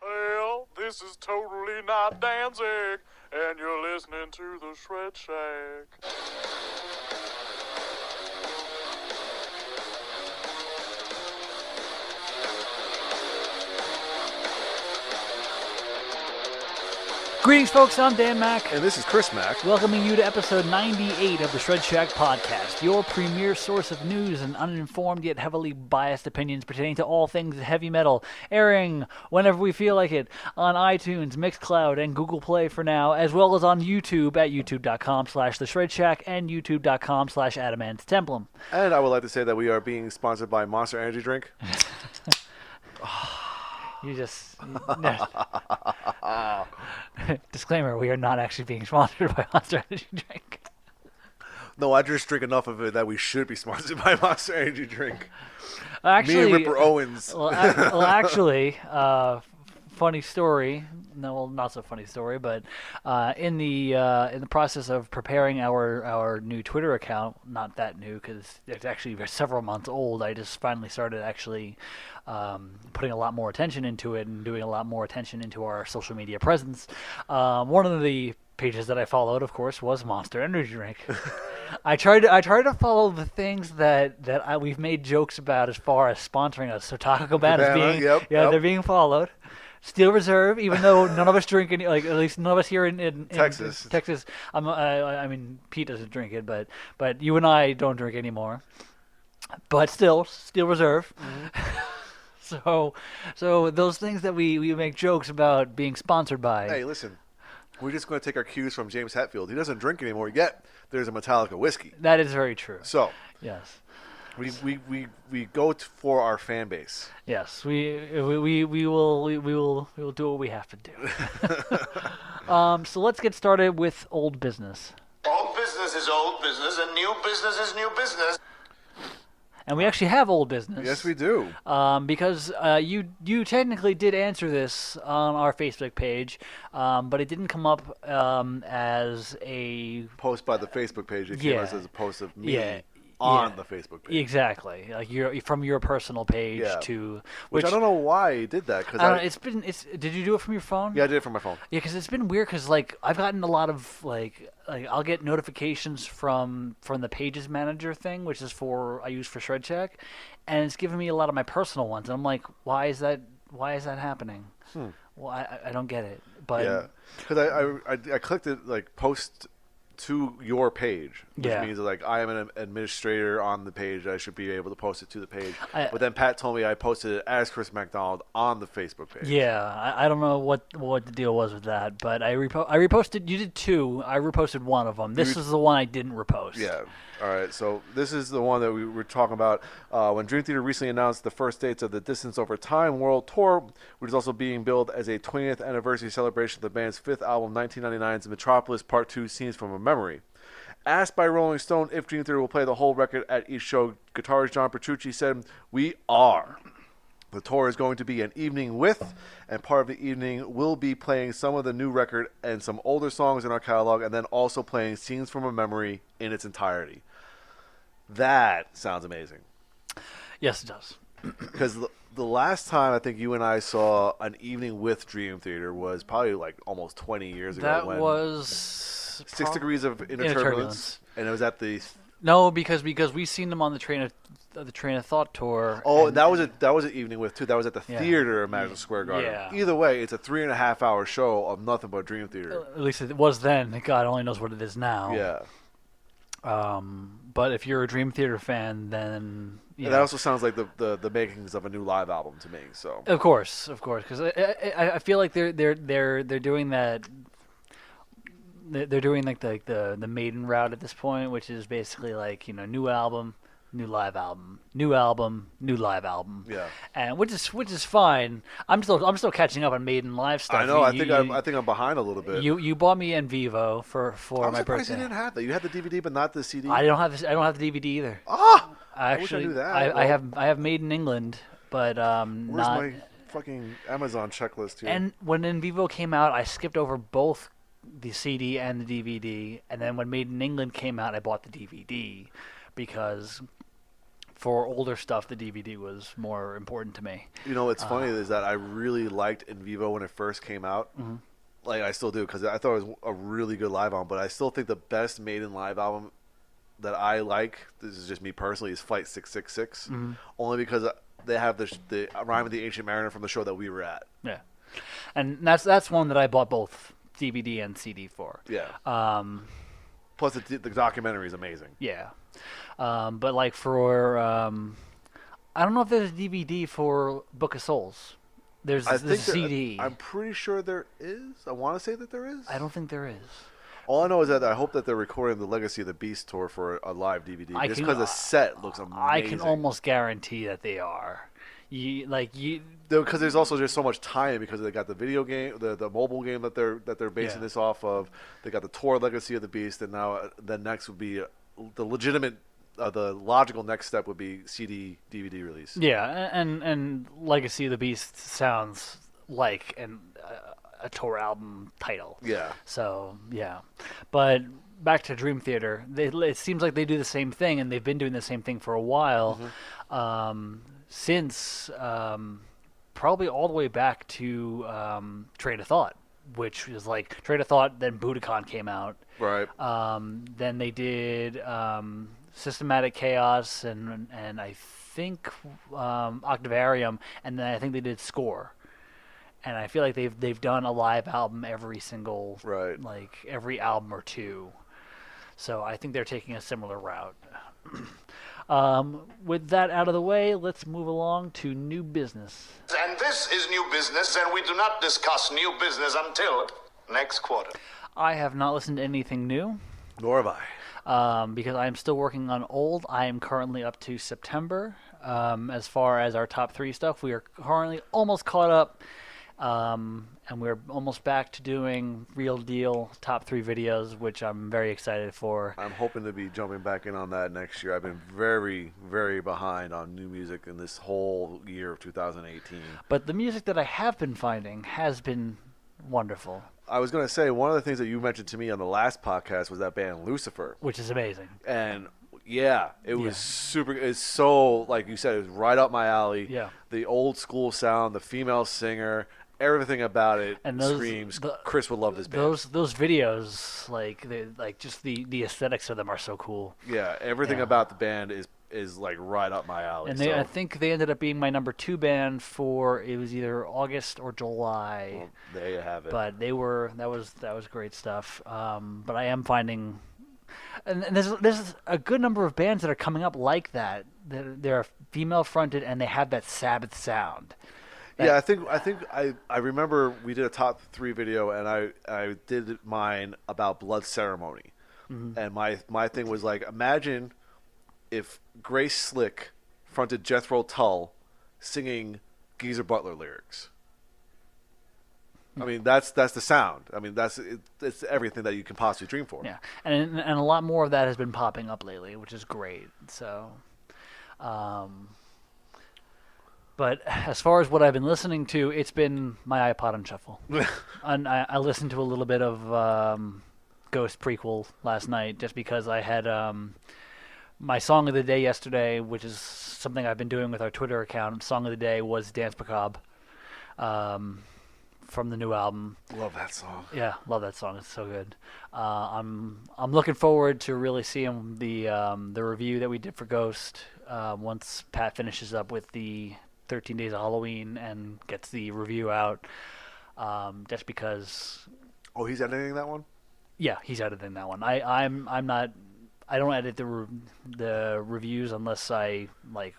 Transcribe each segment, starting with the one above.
Well, this is totally not Danzig, and you're listening to the Shred Shack. Greetings, folks. I'm Dan Mack, And this is Chris Mack. welcoming you to episode 98 of the Shred Shack podcast, your premier source of news and uninformed yet heavily biased opinions pertaining to all things heavy metal, airing whenever we feel like it on iTunes, Mixcloud, and Google Play for now, as well as on YouTube at youtube.com/The Shred Shack and youtube.com/AdamantTemplum. And I would like to say that we are being sponsored by Monster Energy Drink. You just... Disclaimer, we are not actually being sponsored by Monster Energy Drink. No, I just drink enough of it that we should be sponsored by Monster Energy Drink. Actually, Me and Ripper Owens. Actually, funny story. No, well, not so funny story, but in the process of preparing our new Twitter account, not that new because it's actually several months old. I just finally started actually putting a lot more attention into it and doing a lot more attention into our social media presence. One of the pages that I followed, of course, was Monster Energy Drink. I try to follow the things that we've made jokes about as far as sponsoring us. So Taco Cabana is being they're being followed. Steel Reserve, even though none of us drink any, like at least none of us here in Texas. Texas. I mean, Pete doesn't drink it, but you and I don't drink anymore. But still, Steel Reserve. So those things that we make jokes about being sponsored by. Hey, listen. We're just going to take our cues from James Hetfield. He doesn't drink anymore, yet there's a Metallica whiskey. That is very true. So, yes. We go for our fan base. Yes, we will do what we have to do. So let's get started with old business. Old business is old business, and new business is new business. And we actually have old business. Yes, we do. Because you technically did answer this on our Facebook page, but it didn't come up as a Post by the Facebook page. It came as a post of me on the Facebook page. Exactly, like from your personal page to which I don't know why he did that. Did you do it from your phone? Yeah, I did it from my phone. Yeah, because it's been weird. Because like I've gotten a lot of like I'll get notifications from the Pages Manager thing, which is I use for Shred Shack, and it's giving me a lot of my personal ones, and I'm like, why is that happening? Well, I don't get it. But yeah, because I clicked it like post to your page, which means like I am an administrator on the page. I should be able to post it to the page. But then Pat told me I posted it as Chris MacDonald on the Facebook page. Yeah, I don't know what the deal was with that, but I reposted. You did two. I reposted one of them. This is the one I didn't repost. Yeah. All right. So this is the one that we were talking about when Dream Theater recently announced the first dates of the Distance Over Time World Tour, which is also being billed as a 20th anniversary celebration of the band's fifth album, 1999's Metropolis Part 2 Scenes from a Memory. Asked by Rolling Stone if Dream Theater will play the whole record at each show, guitarist John Petrucci said, "We are. The tour is going to be an evening with, and part of the evening will be playing some of the new record and some older songs in our catalog, and then also playing Scenes from a Memory in its entirety." That sounds amazing. Yes, it does. Because the last time I think you and I saw an evening with Dream Theater was probably like almost 20 years ago. That when was 6 Degrees of Inner Turbulence, and it was at the. No, because we seen them on the Train of Thought tour. Oh, that was an evening with too. That was at the theater of Madison Square Garden. Yeah. Either way, it's a 3.5 hour show of nothing but Dream Theater. At least it was then. God only knows what it is now. Yeah. But if you're a Dream Theater fan, then that also sounds like the makings of a new live album to me. So of course, because I feel like they're doing that. They're doing like the Maiden route at this point, which is basically like new album, new live album, new album, new live album. Yeah, and which is fine. I'm still catching up on Maiden live stuff. I know. I think I'm behind a little bit. You bought me En Vivo for my birthday. You didn't have that. You had the DVD, but not the CD. I don't have the DVD either. Ah, I wish I knew that. I have Made in England, but where's not. my fucking Amazon checklist here? And when En Vivo came out, I skipped over both the CD and the DVD, and then when Made in England came out, I bought the DVD because for older stuff, the DVD was more important to me. You know, what's funny is that I really liked In Vivo when it first came out. Mm-hmm. Like, I still do, because I thought it was a really good live album. But I still think the best Maiden live album that I like, this is just me personally, is Flight 666. Mm-hmm. Only because they have the Rhyme of the Ancient Mariner from the show that we were at. Yeah, and that's one that I bought both DVD and CD for. Yeah. Plus, the documentary is amazing. Yeah, but like for I don't know if there's a DVD for Book of Souls. There's I the think CD. I'm pretty sure there is. I want to say that there is. I don't think there is. All I know is that I hope that they're recording the Legacy of the Beast tour for a live DVD. Just because the set looks amazing. I can almost guarantee that they are. Because there's also just so much time because they got the video game, the mobile game that they're basing this off of. They got the tour Legacy of the Beast, and now the next would be the legitimate, the logical next step would be CD DVD release. Yeah, and Legacy of the Beast sounds like a tour album title. Yeah. So yeah, but back to Dream Theater, it seems like they do the same thing, and they've been doing the same thing for a while, since probably all the way back to Train of Thought, which is like Train of Thought. Then Budokan came out. Right. Then they did Systematic Chaos and I think Octavarium, and then I think they did Score. And I feel like they've done a live album every single like every album or two. So I think they're taking a similar route. With that out of the way, let's move along to new business. And this is new business, and we do not discuss new business until next quarter. I have not listened to anything new. Nor have I. Because I'm still working on old. I am currently up to September. As far as our top 3 stuff, we are currently almost caught up. And we're almost back to doing real deal top 3 videos, which I'm very excited for. I'm hoping to be jumping back in on that next year. I've been very, very behind on new music in this whole year of 2018. But the music that I have been finding has been wonderful. I was going to say, one of the things that you mentioned to me on the last podcast was that band Lucifer. Which is amazing. And yeah, it was super. It's so, like you said, it was right up my alley. Yeah. The old school sound, the female singer, everything about it screams. Chris would love this band. Those videos, like just the aesthetics of them are so cool. Yeah, everything about the band is like right up my alley. And I think they ended up being my number 2 band for, it was either August or July. Well, there you have it. But that was great stuff. But I am finding, and there's a good number of bands that are coming up like that. They're female fronted and they have that Sabbath sound. Yeah, I remember we did a top 3 video, and I did mine about Blood Ceremony, and my thing was like, imagine if Grace Slick fronted Jethro Tull singing Geezer Butler lyrics. I mean, that's the sound. I mean, it's everything that you can possibly dream for. Yeah, and a lot more of that has been popping up lately, which is great. So. But as far as what I've been listening to, it's been my iPod on shuffle. And I listened to a little bit of Ghost prequel last night just because I had my song of the day yesterday, which is something I've been doing with our Twitter account. Song of the day was Dance Macabre from the new album. Love that song. Yeah, love that song. It's so good. I'm looking forward to really seeing the review that we did for Ghost once Pat finishes up with the 13 Days of Halloween and gets the review out, just because. Oh, he's editing that one? Yeah, he's editing that one. I'm not. I don't edit the reviews unless I like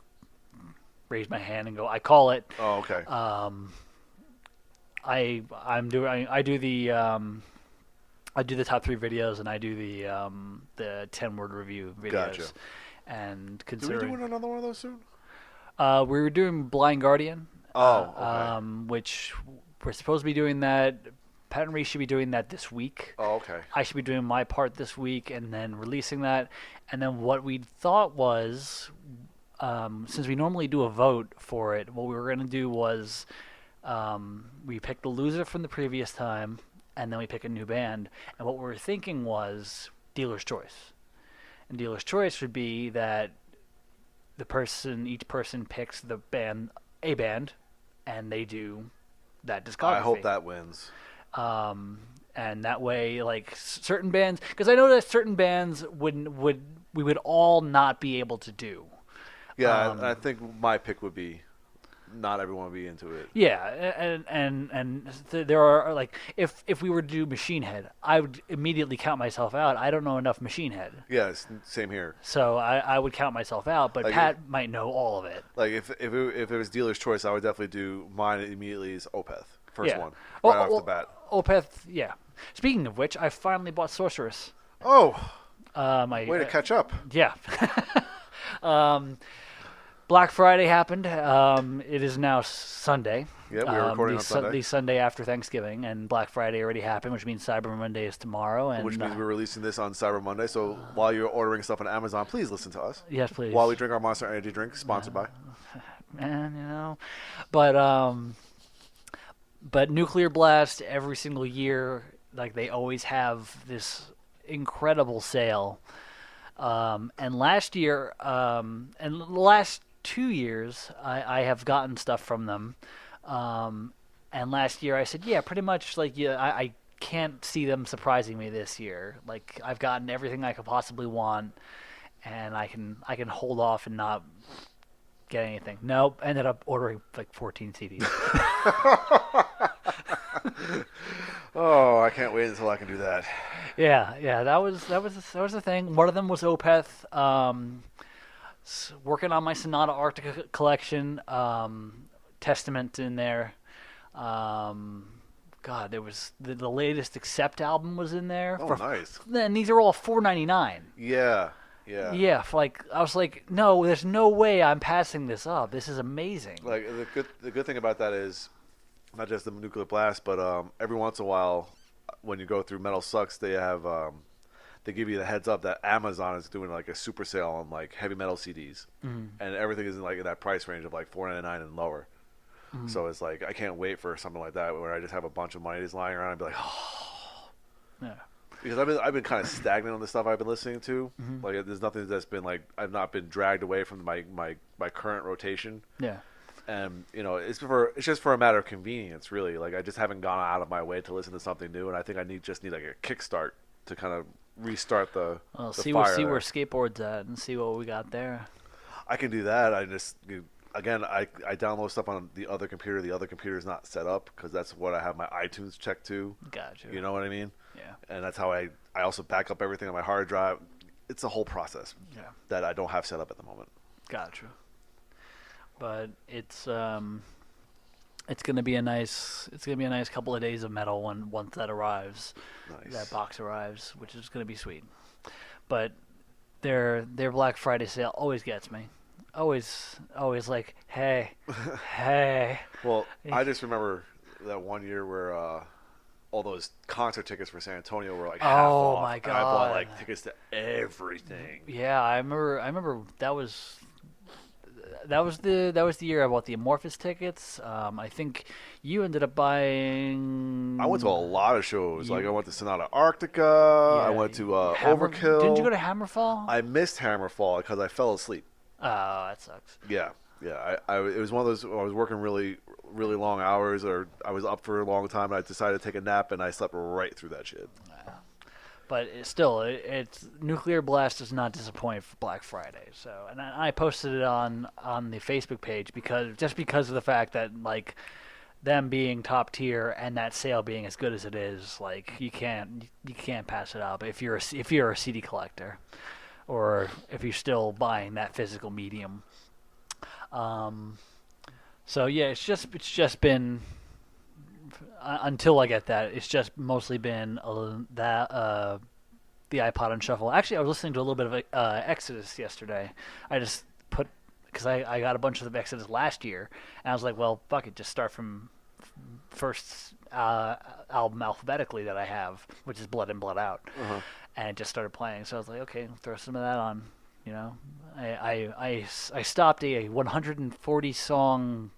raise my hand and go, I call it. Oh, okay. I do the top 3 videos, and I do the 10-word review videos. Gotcha. And Do considering we do another one of those soon? we were doing Blind Guardian. Oh, okay. Which we're supposed to be doing that. Pat and Reese should be doing that this week. Oh, okay. I should be doing my part this week and then releasing that. And then what we thought was, since we normally do a vote for it, what we were going to do was we picked the loser from the previous time, and then we pick a new band. And what we were thinking was Dealer's Choice. And Dealer's Choice would be that each person picks a band, and they do that discography. I hope that wins. And that way, like certain bands, because I know that certain bands we would all not be able to do. Yeah, I think my pick would be not everyone would be into it. Yeah, and there are like if we were to do Machine Head, I would immediately count myself out. I don't know enough Machine Head. Yeah, same here. So I would count myself out, but Like Pat might know all of it. Like if it was dealer's choice, I would definitely do mine immediately is Opeth. First Yeah. one. Well, Right off the bat. Opeth, yeah. Speaking of which, I finally bought Sorceress. Oh, My way to catch up. Yeah. Black Friday happened. It is now Sunday. Yeah, we were recording on Sunday. The Sunday after Thanksgiving, and Black Friday already happened, which means Cyber Monday is tomorrow. And Which means we're releasing this on Cyber Monday. So while you're ordering stuff on Amazon, please listen to us. yes, please. While we drink our Monster Energy drink, sponsored by. Man, but Nuclear Blast every single year, like they always have this incredible sale. And last year, and the last 2 years, I have gotten stuff from them. And last year I said, yeah, pretty much like, yeah, I can't see them surprising me this year. Like I've gotten everything I could possibly want, and I can hold off and not get anything. Nope, ended up ordering like 14 CDs. Oh, I can't wait until I can do that. Yeah, that was the thing. One of them was Opeth. Working on my Sonata Arctica collection. Testament in there. God, there was the latest Accept album was in there. Oh, nice. And these are all $4.99. Yeah. Yeah, I was like, no, there's no way I'm passing this up. This is amazing. Like the good thing about that is not just the Nuclear Blast, but every once in a while, when you go through Metal Sucks, they have they give you the heads up that Amazon is doing like a super sale on like heavy metal CDs, and everything is in that price range of like $4.99 and lower. So it's like I can't wait for something like that where I just have a bunch of money just lying around and be like, oh. Yeah. Because I've been kind of stagnant on the stuff I've been listening to. Like there's nothing that's been like I've not been dragged away from my current rotation. Yeah. And it's just for a matter of convenience, really. Like I just haven't gone out of my way to listen to something new, and I think I just need like a kickstart to kind of restart the. Well, the see fire where there. Skateboard's at and see what we got there. I can do that. I download stuff on the other computer. The other computer is not set up because that's what I have my iTunes checked to. Gotcha. You know what I mean? Yeah. And that's how I also back up everything on my hard drive. It's a whole process that I don't have set up at the moment. Gotcha. But it's gonna be a nice couple of days of metal once that arrives. Nice. That box arrives, which is gonna be sweet. But their Black Friday sale always gets me. Always like, hey. Well, I just remember that one year where all those concert tickets for San Antonio were like half off. My And I bought God. like tickets to everything. Yeah, I remember that was the year I bought the Amorphous tickets. I think you ended up buying. I went to a lot of shows. Like I went to Sonata Arctica. I went to Overkill. Didn't you go to Hammerfall? I missed Hammerfall because I fell asleep. Oh, that sucks. Yeah. It was one of those. I was working really, really long hours, or I was up for a long time, and I decided to take a nap, and I slept right through that shit. But it's Nuclear Blast does not disappoint for Black Friday. So, and I posted it on the Facebook page because of the fact that like them being top tier and that sale being as good as it is, like you can't pass it up if you're a CD collector, or if you're still buying that physical medium. So yeah, it's just been until I get that. It's just mostly been the iPod on shuffle. Actually, I was listening to a little bit of Exodus yesterday. I just put because I got a bunch of the Exodus last year, and I was like, well, fuck it, just start from first album alphabetically that I have, which is Blood In Blood Out, and it just started playing. So I was like, okay, throw some of that on. I stopped a 140 song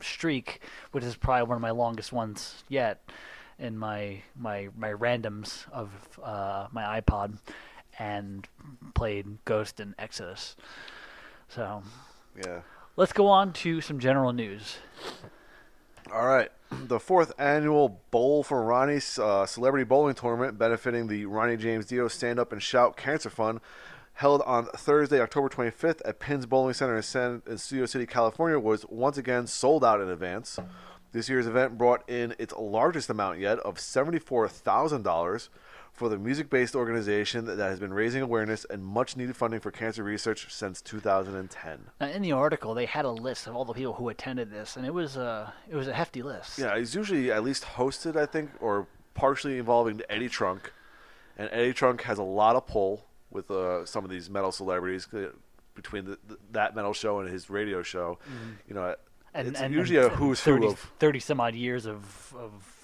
streak, which is probably one of my longest ones yet in my randoms of my iPod, and played Ghost and Exodus. So Yeah. let's go on to some general news. All right. The 4th annual Bowl for Ronnie celebrity bowling tournament benefiting the Ronnie James Dio Stand Up and Shout Cancer Fund held on Thursday, October 25th at Pins Bowling Center in Studio City, California was once again sold out in advance. This year's event brought in its largest amount yet of $74,000 for the music-based organization that has been raising awareness and much-needed funding for cancer research since 2010. Now, in the article, they had a list of all the people who attended this, and it was a hefty list. Yeah, it's usually at least hosted, I think, or partially involving Eddie Trunk. And Eddie Trunk has a lot of pull with some of these metal celebrities between that metal show and his radio show. You know, it's usually a who's who of 30 some odd years of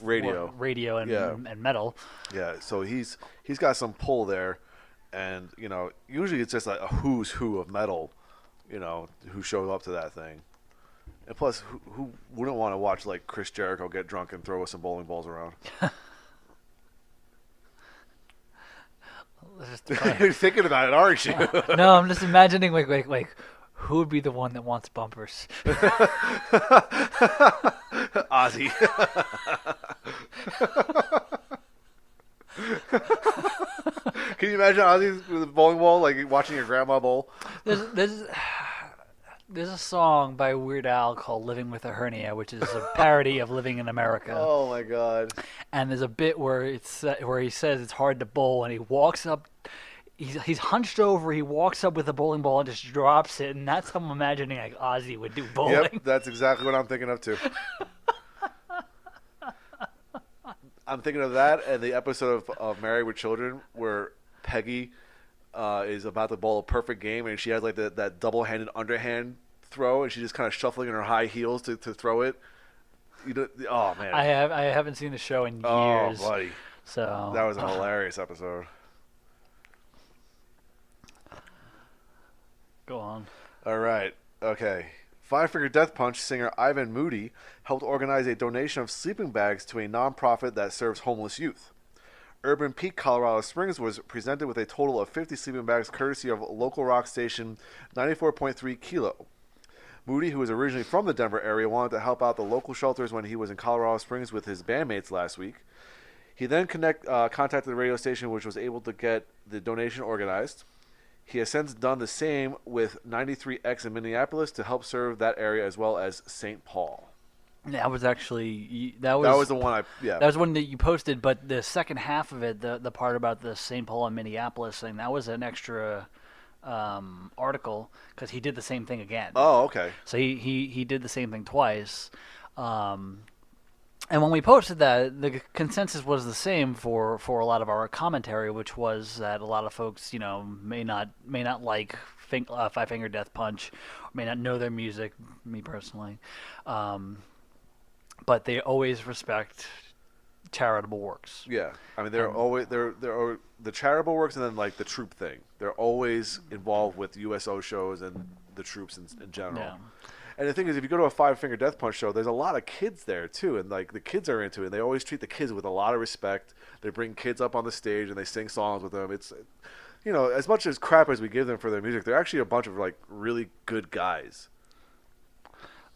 radio and metal. Yeah, so he's got some pull there, and you know, usually it's just like a who's who of metal, you know, who shows up to that thing. And plus, who wouldn't want to watch like Chris Jericho get drunk and throw some bowling balls around? You're thinking about it, aren't you? No, I'm just imagining like who would be the one that wants bumpers? Ozzy. Can you imagine Ozzy with a bowling ball, like watching your grandma bowl? There's a song by Weird Al called "Living with a Hernia," which is a parody of "Living in America." Oh my God! And there's a bit where he says it's hard to bowl, and he walks up. He's hunched over. He walks up with a bowling ball and just drops it, and that's how I'm imagining like Ozzy would do bowling. Yep, that's exactly what I'm thinking of too. I'm thinking of that and the episode of Married with Children where Peggy is about to bowl a perfect game, and she has like that double-handed underhand throw, and she's just kind of shuffling in her high heels to throw it. You know, oh man, I haven't seen the show in years. Oh buddy, so that was a hilarious episode. Go on. All right, okay. Five Finger Death Punch singer Ivan Moody helped organize a donation of sleeping bags to a nonprofit that serves homeless youth. Urban Peak, Colorado Springs was presented with a total of 50 sleeping bags courtesy of local rock station 94.3 Kilo. Moody, who is originally from the Denver area, wanted to help out the local shelters when he was in Colorado Springs with his bandmates last week. He then contacted the radio station, which was able to get the donation organized. He has since done the same with 93X in Minneapolis to help serve that area as well as St. Paul. That was actually That was the one That was one that you posted, but the second half of it, the part about the St. Paul and Minneapolis thing, that was an extra article because he did the same thing again. Oh, okay. So he did the same thing twice. And when we posted that, the consensus was the same for a lot of our commentary, which was that a lot of folks, you know, may not like Five Finger Death Punch, may not know their music. Me personally, but they always respect charitable works. Yeah, I mean they're always the charitable works and then like the troop thing. They're always involved with USO shows and the troops in general. Yeah. And the thing is, if you go to a Five Finger Death Punch show, there's a lot of kids there too, and like the kids are into it. They always treat the kids with a lot of respect. They bring kids up on the stage and they sing songs with them. It's, you know, as much as crap as we give them for their music, they're actually a bunch of like really good guys.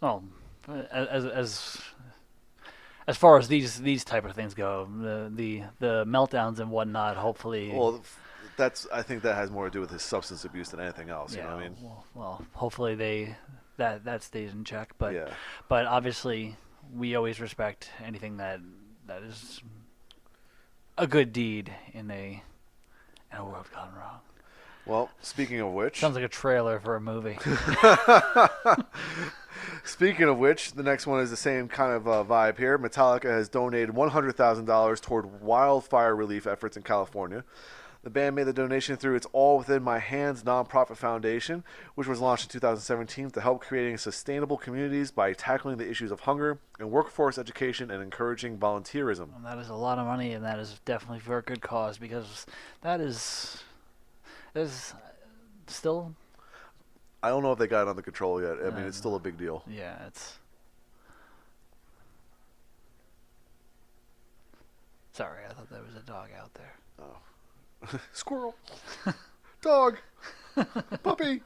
Well, as far as these type of things go, the meltdowns and whatnot, hopefully. Well, I think that has more to do with his substance abuse than anything else. You know what I mean? Well, hopefully that stays in check. But Yeah. but obviously we always respect anything that is a good deed in a world gone wrong. Well, speaking of which, Sounds like a trailer for a movie. Speaking of which, the next one is the same kind of vibe here. Metallica has donated $100,000 toward wildfire relief efforts in California. The band made the donation through its All Within My Hands nonprofit foundation, which was launched in 2017 to help creating sustainable communities by tackling the issues of hunger and workforce education and encouraging volunteerism. And that is a lot of money, and that is definitely for a good cause, because that is still. I don't know if they got it under control yet. I mean, it's still a big deal. Yeah, it's. Sorry, I thought there was a dog out there. Squirrel. Dog. Puppy.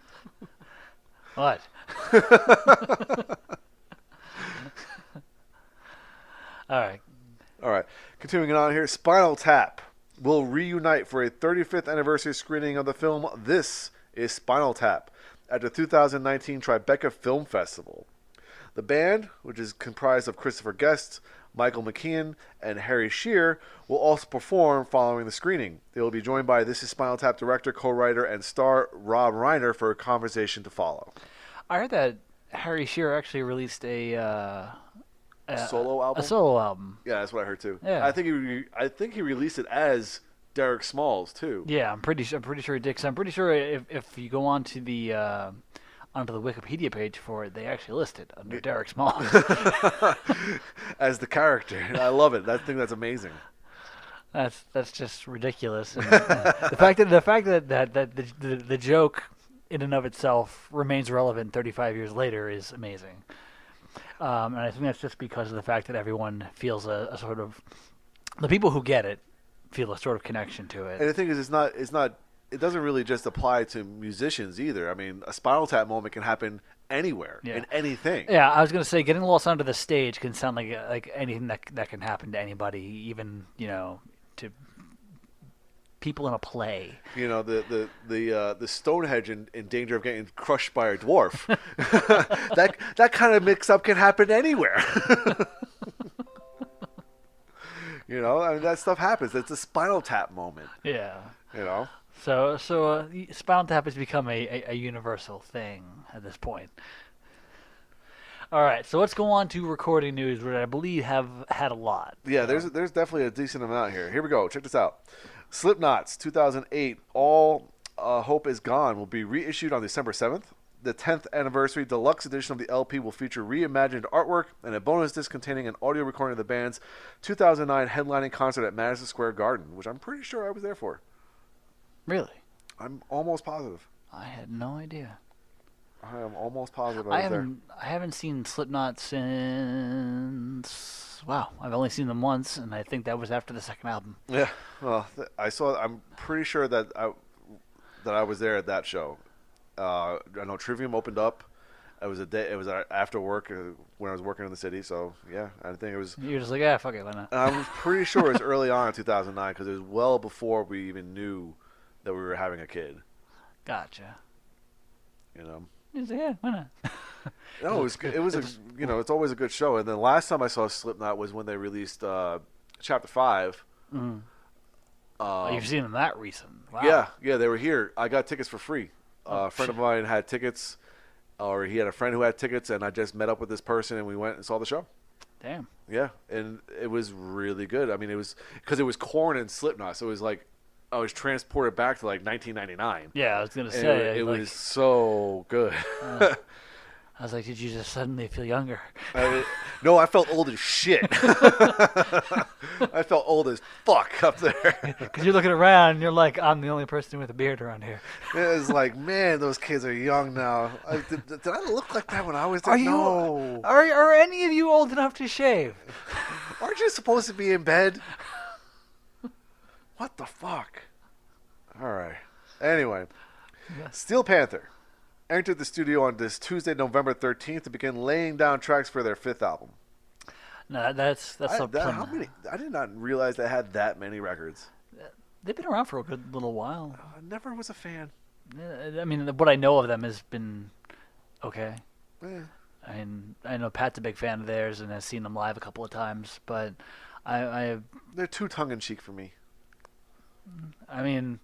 What? All right. All right. Continuing on here, Spinal Tap will reunite for a 35th anniversary screening of the film This is Spinal Tap at the 2019 Tribeca Film Festival. The band, which is comprised of Christopher Guest, Michael McKean, and Harry Shearer, will also perform following the screening. They will be joined by This is Spinal Tap director, co-writer, and star Rob Reiner for a conversation to follow. I heard that Harry Shearer actually released a Solo album? A solo album. Yeah, that's what I heard too. Yeah. I think he released it as Derek Smalls too. Yeah, I'm pretty sure he did. 'Cause I'm pretty sure if you go onto the Wikipedia page for it, they actually list it under Derek Smalls. As the character. I love it. I think that's amazing. That's just ridiculous. And, the fact that the joke in and of itself remains relevant 35 years later is amazing. And I think that's just because of the fact that everyone feels a sort of, the people who get it feel a sort of connection to it. And the thing is, it doesn't really just apply to musicians either. I mean, a Spinal Tap moment can happen anywhere, in anything. Yeah, I was gonna say getting lost onto the stage can sound like anything that can happen to anybody, even to people in a play. You know, the Stonehenge in danger of getting crushed by a dwarf. that kind of mix-up can happen anywhere. You know, I mean, that stuff happens. It's a Spinal Tap moment. Yeah. You know. So Spinal Tap has become a universal thing at this point. All right, so let's go on to recording news, which I believe have had a lot. Yeah, there's definitely a decent amount here. Here we go. Check this out. Slipknot's 2008 All Hope Is Gone will be reissued on December 7th. The 10th anniversary deluxe edition of the LP will feature reimagined artwork and a bonus disc containing an audio recording of the band's 2009 headlining concert at Madison Square Garden, which I'm pretty sure I was there for. Really? I'm almost positive. I had no idea. I am almost positive I was there. I haven't seen Slipknot since. Wow, I've only seen them once, and I think that was after the second album. Yeah, well, I'm pretty sure that I was there at that show. I know Trivium opened up. It was after work when I was working in the city. So yeah, I think it was. You're just like, yeah, fuck it, why not? And I'm pretty sure it was early on in 2009 because it was well before we even knew that we were having a kid. Gotcha. You know. He's like, yeah, why not? No, it's always a good show. And then last time I saw Slipknot was when they released Chapter 5. Mm. You've seen them that recent? Wow. Yeah, they were here. I got tickets for free. A friend of mine had tickets, or he had a friend who had tickets, and I just met up with this person, and we went and saw the show. Damn. Yeah, and it was really good. I mean, it was because it was Korn and Slipknot, so it was like I was transported back to like 1999. Yeah, I was gonna say it was so good. I was like, did you just suddenly feel younger? No, I felt old as shit. I felt old as fuck up there. Because you're looking around and you're like, I'm the only person with a beard around here. It was like, man, those kids are young now. Did I look like that when I was there? No. Are any of you old enough to shave? Aren't you supposed to be in bed? What the fuck? All right. Anyway, Steel Panther entered the studio on this Tuesday, November 13th, to begin laying down tracks for their 5th album. No, that's how many? I did not realize they had that many records. They've been around for a good little while. I never was a fan. I mean, what I know of them has been okay. Yeah. I mean, I know Pat's a big fan of theirs and has seen them live a couple of times, but they're too tongue-in-cheek for me. I mean,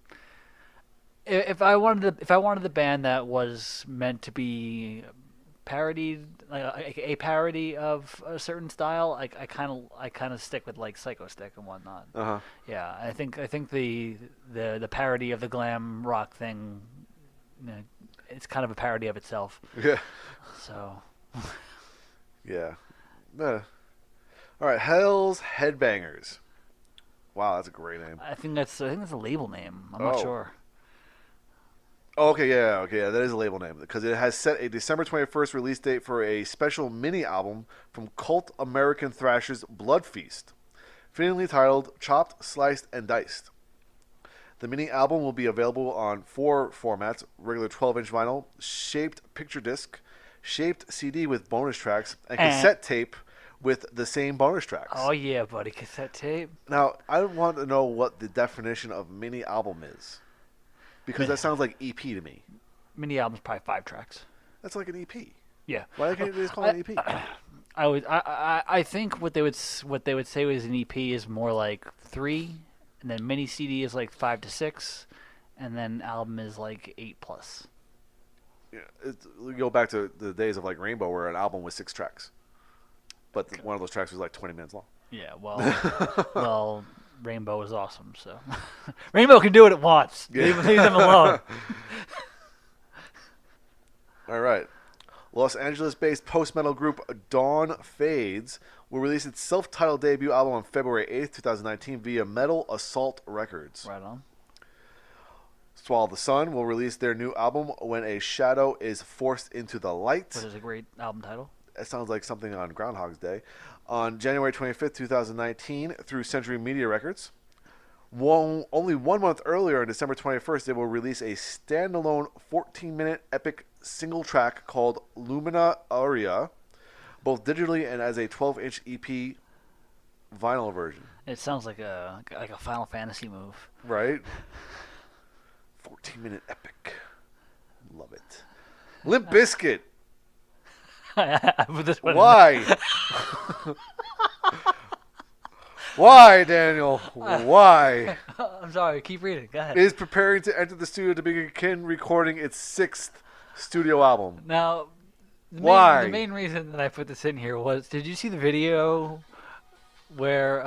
if I wanted the band that was meant to be parodied, like a parody of a certain style, I kind of stick with like Psycho Stick and whatnot. Yeah, I think the parody of the glam rock thing, it's kind of a parody of itself. Yeah. So. Yeah. All right, Hell's Headbangers. Wow, that's a great name. I think that's a label name. I'm not sure. Oh, okay, that is a label name because it has set a December 21st release date for a special mini album from cult American thrashers Blood Feast, fittingly titled "Chopped, Sliced, and Diced." The mini album will be available on 4 formats: regular 12-inch vinyl, shaped picture disc, shaped CD with bonus tracks, and cassette tape with the same bonus tracks. Oh yeah, buddy, cassette tape. Now, I want to know what the definition of mini album is, because that sounds like EP to me. Mini album's probably 5 tracks. That's like an EP. Yeah. Why can't you just call it an EP? I think what they would say was an EP is more like 3, and then mini CD is like 5 to 6, and then album is like 8+. Yeah, we go back to the days of like Rainbow, where an album was 6 tracks, but one of those tracks was like 20 minutes long. Yeah, well, Rainbow was awesome, so Rainbow can do what it wants. Yeah. Leave them alone. All right. Los Angeles-based post-metal group Dawn Fades will release its self-titled debut album on February 8th, 2019 via Metal Assault Records. Right on. Swallow the Sun will release their new album When a Shadow is Forced into the Light. Which is a great album title. That sounds like something on Groundhog's Day. On January 25th, 2019 through Century Media Records. Only 1 month earlier, on December 21st, they will release a standalone 14-minute epic single track called Lumina Aria, both digitally and as a 12-inch EP vinyl version. It sounds like a Final Fantasy move. Right? 14-minute epic. Love it. Limp Bizkit. But this one- Why? Why, Daniel? Why? I'm sorry. Keep reading. Go ahead. Is preparing to enter the studio to begin recording its 6th studio album. Now, Why? The main reason that I put this in here was, did you see the video where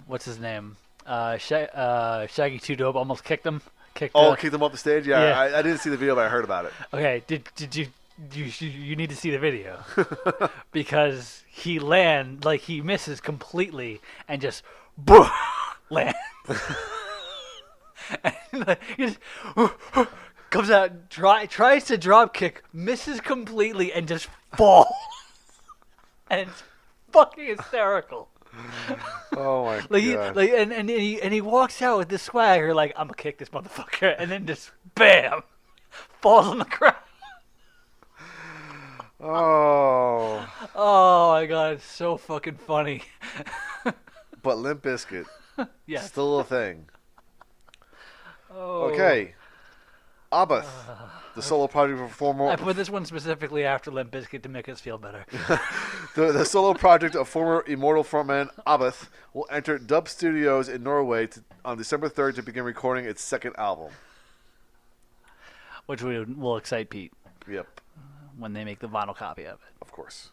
what's his name? Shaggy Two Dope almost kicked him. Kicked him off the stage? Yeah, Yeah. I didn't see the video, but I heard about it. Okay, did you need to see the video because he misses completely and just lands. And he just comes out, tries to drop kick, misses completely, and just falls. And it's fucking hysterical. Oh my god! And he walks out with this swagger, like, I'm gonna kick this motherfucker, and then just bam, falls on the ground. Oh. Oh my god, it's so fucking funny. But Limp Bizkit, Yes. still a thing. Oh. Okay. Abath, the solo project of former I put this one specifically after Limp Bizkit to make us feel better. the solo project of former Immortal frontman Abath will enter Dub Studios in Norway on December 3rd to begin recording its 2nd album. Which will excite Pete Yep, when they make the vinyl copy of it. of course.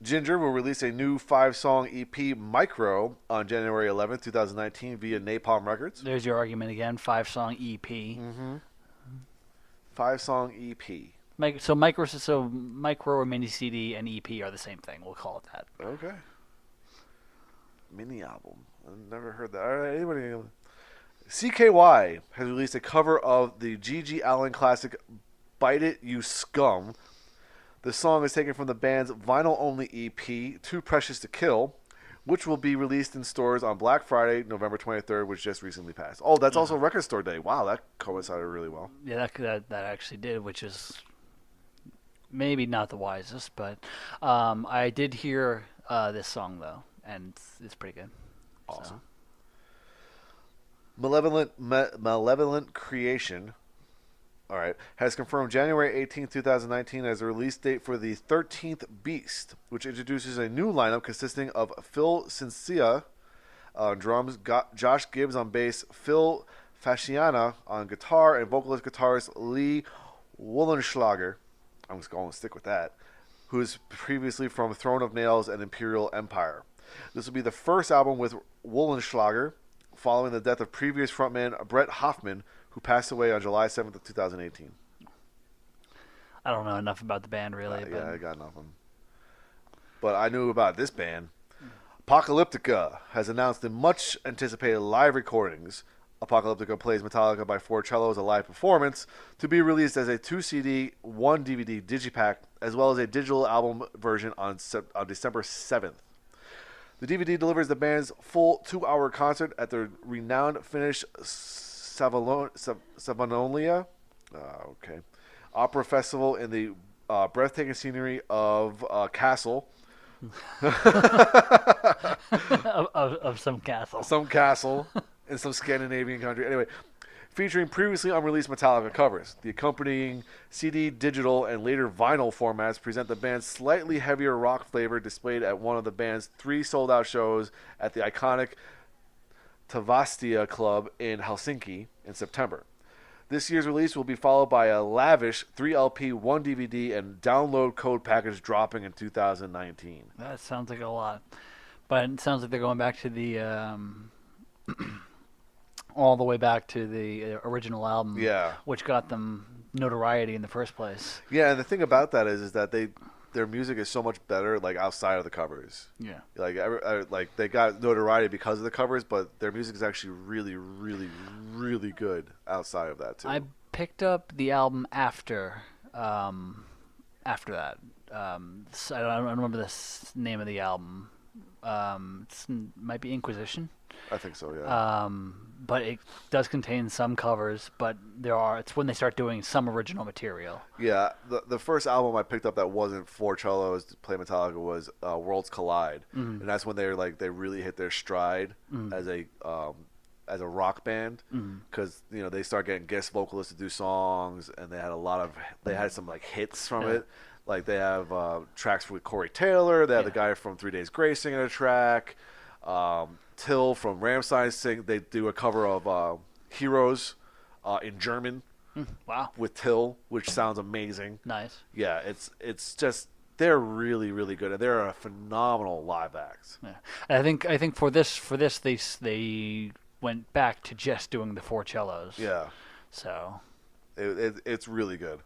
Ginger will release a new 5-song EP, Micro, on January 11th, 2019 via Napalm Records. There's your argument again, 5-song EP. Mm-hmm. 5-song EP. So micro or mini CD and EP are the same thing. We'll call it that. Okay. Mini album. I've never heard that. All right, anybody? CKY has released a cover of the G.G. Allen classic Bite It, You Scum. The song is taken from the band's vinyl-only EP, Too Precious to Kill, which will be released in stores on Black Friday, November 23rd, which just recently passed. Oh, that's also Record Store Day. Wow, that coincided really well. Yeah, that actually did, which is maybe not the wisest, but I did hear this song though, and it's pretty good. Awesome. Malevolent Creation, all right, has confirmed January 18, 2019 as a release date for the 13th Beast, which introduces a new lineup consisting of Phil Cincia on drums, Josh Gibbs on bass, Phil Fasciana on guitar, and vocalist guitarist Lee Wollenschlager, I'm just going to stick with that, who is previously from Throne of Nails and Imperial Empire. This will be the first album with Wollenschlager, following the death of previous frontman Brett Hoffman, who passed away on July 7th of 2018. I don't know enough about the band really. But Yeah, I got nothing. But I knew about this band. Apocalyptica has announced the much anticipated live recordings. Apocalyptica plays Metallica by 4 Cellos, a live performance, to be released as a 2 CD, 1 DVD digipack, as well as a digital album version on December 7th. The DVD delivers the band's full 2-hour concert at the renowned Finnish Savonalia Opera Festival in the breathtaking scenery of Castle. of some castle. Some castle in some Scandinavian country. Anyway, featuring previously unreleased Metallica covers. The accompanying CD, digital, and later vinyl formats present the band's slightly heavier rock flavor displayed at one of the band's 3 sold-out shows at the iconic Tavastia Club in Helsinki in September. This year's release will be followed by a lavish 3 LP, 1 DVD, and download code package dropping in 2019. That sounds like a lot. But it sounds like they're going back to the all the way back to the original album, Yeah. which got them notoriety in the first place. Yeah, and the thing about that is that their music is so much better, like outside of the covers. Yeah. Like they got notoriety because of the covers, but their music is actually really, really, really good outside of that too. I picked up the album after that. So I don't remember the name of the album. It might be Inquisition. I think so, yeah. But it does contain some covers, but it's when they start doing some original material. Yeah, the first album I picked up that wasn't 4 cellos to play Metallica was Worlds Collide, and that's when they really hit their stride as a rock band, because they start getting guest vocalists to do songs, and they had some like hits from it. Like they have tracks with Corey Taylor. They have the guy from 3 Days Grace singing a track. Till from Rammstein they do a cover of Heroes in German. Wow. With Till, which sounds amazing. Nice. Yeah, it's just they're really, really good, and they're a phenomenal live act. Yeah. I think for this they went back to just doing the 4 cellos. Yeah. So it's really good.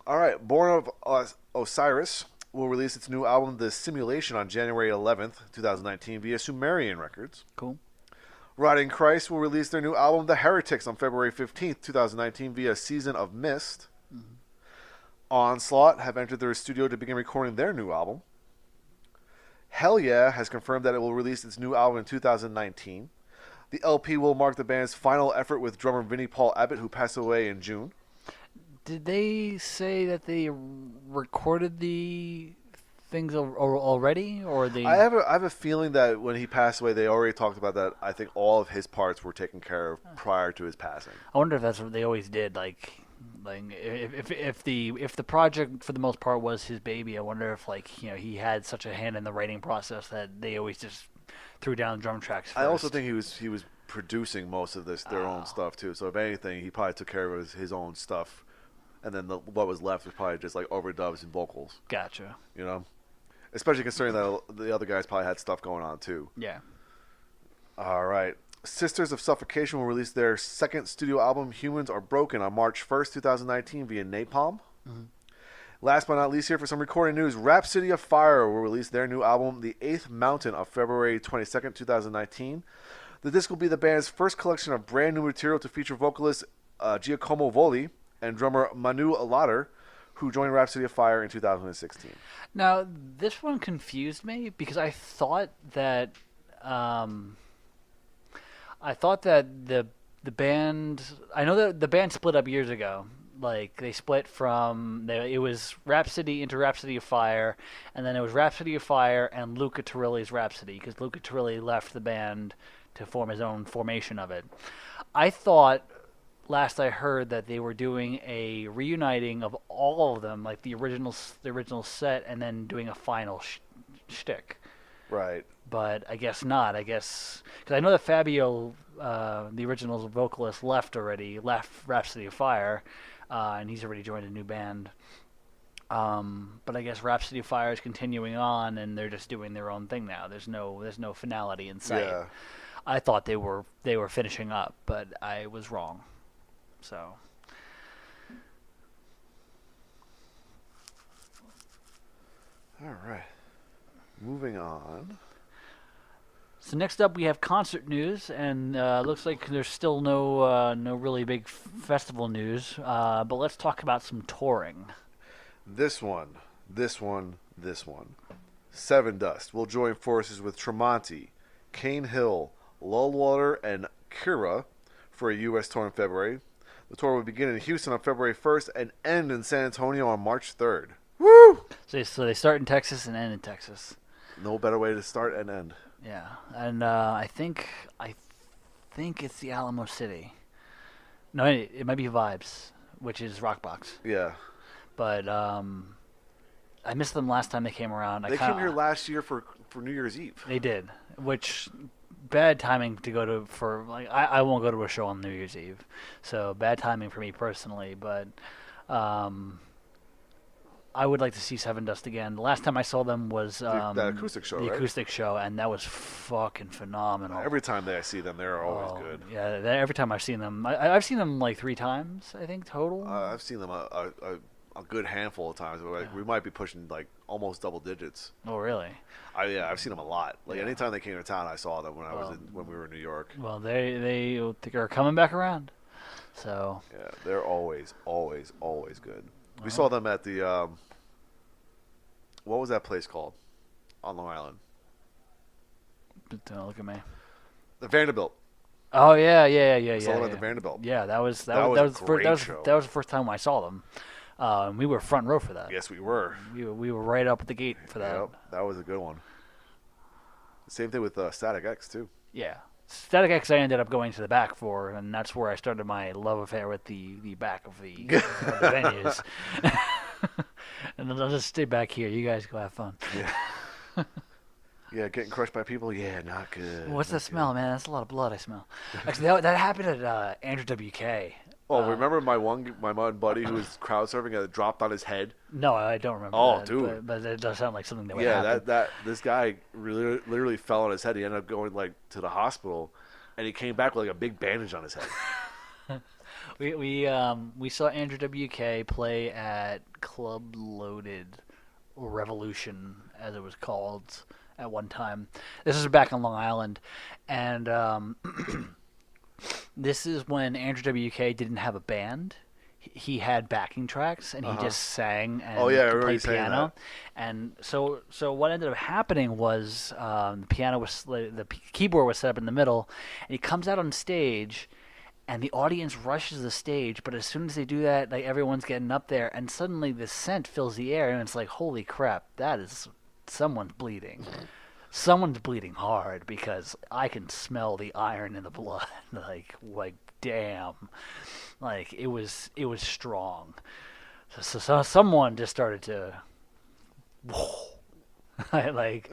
All right, Born of Osiris will release its new album, The Simulation, on January 11th, 2019 via Sumerian Records. Cool. Rotting Christ will release their new album, The Heretics, on February 15th, 2019 via Season of Mist. Onslaught have entered their studio to begin recording their new album. Hell Yeah has confirmed that it will release its new album in 2019. The LP will mark the band's final effort with drummer Vinnie Paul Abbott, who passed away in June. Did they say that they recorded the things already, or they? I have a feeling that when he passed away, they already talked about that. I think all of his parts were taken care of prior to his passing. I wonder if that's what they always did. Like if the project for the most part was his baby, I wonder if he had such a hand in the writing process that they always just threw down drum tracks first. I also think he was producing most of their own stuff too. So if anything, he probably took care of his own stuff. And then what was left was probably just like overdubs and vocals. Gotcha. Especially considering that the other guys probably had stuff going on too. Yeah. All right. Sisters of Suffocation will release their second studio album, Humans Are Broken, on March 1st, 2019 via Napalm. Last but not least here for some recording news, Rhapsody of Fire will release their new album, The Eighth Mountain, on February 22nd, 2019. The disc will be the band's first collection of brand new material to feature vocalist Giacomo Voli and drummer Manu Lauter, who joined Rhapsody of Fire in 2016. Now, this one confused me because I thought that the band. I know that the band split up years ago. Like they split from it was Rhapsody into Rhapsody of Fire, and then it was Rhapsody of Fire and Luca Turilli's Rhapsody, because Luca Turilli left the band to form his own formation of it. I thought, last I heard, that they were doing a reuniting of all of them, like the original set, and then doing a final shtick. Right. But I guess not. I guess because I know that Fabio, the original vocalist, left Rhapsody of Fire, and he's already joined a new band. But I guess Rhapsody of Fire is continuing on, and they're just doing their own thing now. There's no finality in sight. Yeah. I thought they were finishing up, but I was wrong. So. All right. Moving on. So next up we have concert news, and looks like there's still no really big festival news. But let's talk about some touring. This one. Seven Dust will join forces with Tremonti, Cane Hill, Lullwater, and Kira for a U.S. tour in February. The tour will begin in Houston on February 1st and end in San Antonio on March 3rd. Woo! So they start in Texas and end in Texas. No better way to start and end. Yeah, and I think it's the Alamo City. No, it might be Vibes, which is Rockbox. Yeah. But I missed them last time they came around. They came here last year for New Year's Eve. They did, which bad timing to go to for like I won't go to a show on New Year's Eve, so bad timing for me personally. But I would like to see Seven Dust again. The last time I saw them was that acoustic show, the right? acoustic show, and that was fucking phenomenal. Every time that I see them, they're always good. Yeah, every time I've seen them, I've seen them like 3 times, I think total. I've seen them a good handful of times. Like we might be pushing like almost double digits. Oh, really? I've seen them a lot. Like Yeah. anytime they came to town, I saw them when we were in New York. Well, they are coming back around. So Yeah, they're always good. We saw them at the what was that place called on Long Island? don't look at me. The Vanderbilt. Oh yeah. Saw them at the Vanderbilt. Yeah, that was That was a great that show. was the first time I saw them. We were front row for that. Yes, we were. We were right up at the gate for that. Yep, that was a good one. Same thing with Static X too. Yeah. Static X I ended up going to the back for, and that's where I started my love affair with the back of the venues. And then I'll just stay back here. You guys go have fun. Yeah. Yeah, getting crushed by people. Yeah, not good. What's that smell, man? That's a lot of blood I smell. Actually, that happened at Andrew WK. Oh, remember my one buddy who was crowd surfing and it dropped on his head? No, I don't remember. Oh, that, dude. but it does sound like something that would Yeah, happen. this guy really literally fell on his head. He ended up going like to the hospital, and he came back with like a big bandage on his head. We saw Andrew WK play at Club Loaded, or Revolution as it was called at one time. This is back on Long Island, and this is when Andrew WK didn't have a band. He had backing tracks, and he just sang and Oh, yeah, I remember played you saying piano. And so what ended up happening was the piano was the keyboard was set up in the middle, and he comes out on stage. And the audience rushes the stage, but as soon as they do that, like everyone's getting up there, and suddenly the scent fills the air, and it's like, holy crap, that is someone's bleeding. Someone's bleeding hard because I can smell the iron in the blood. like damn, like it was strong. So someone just started to, like,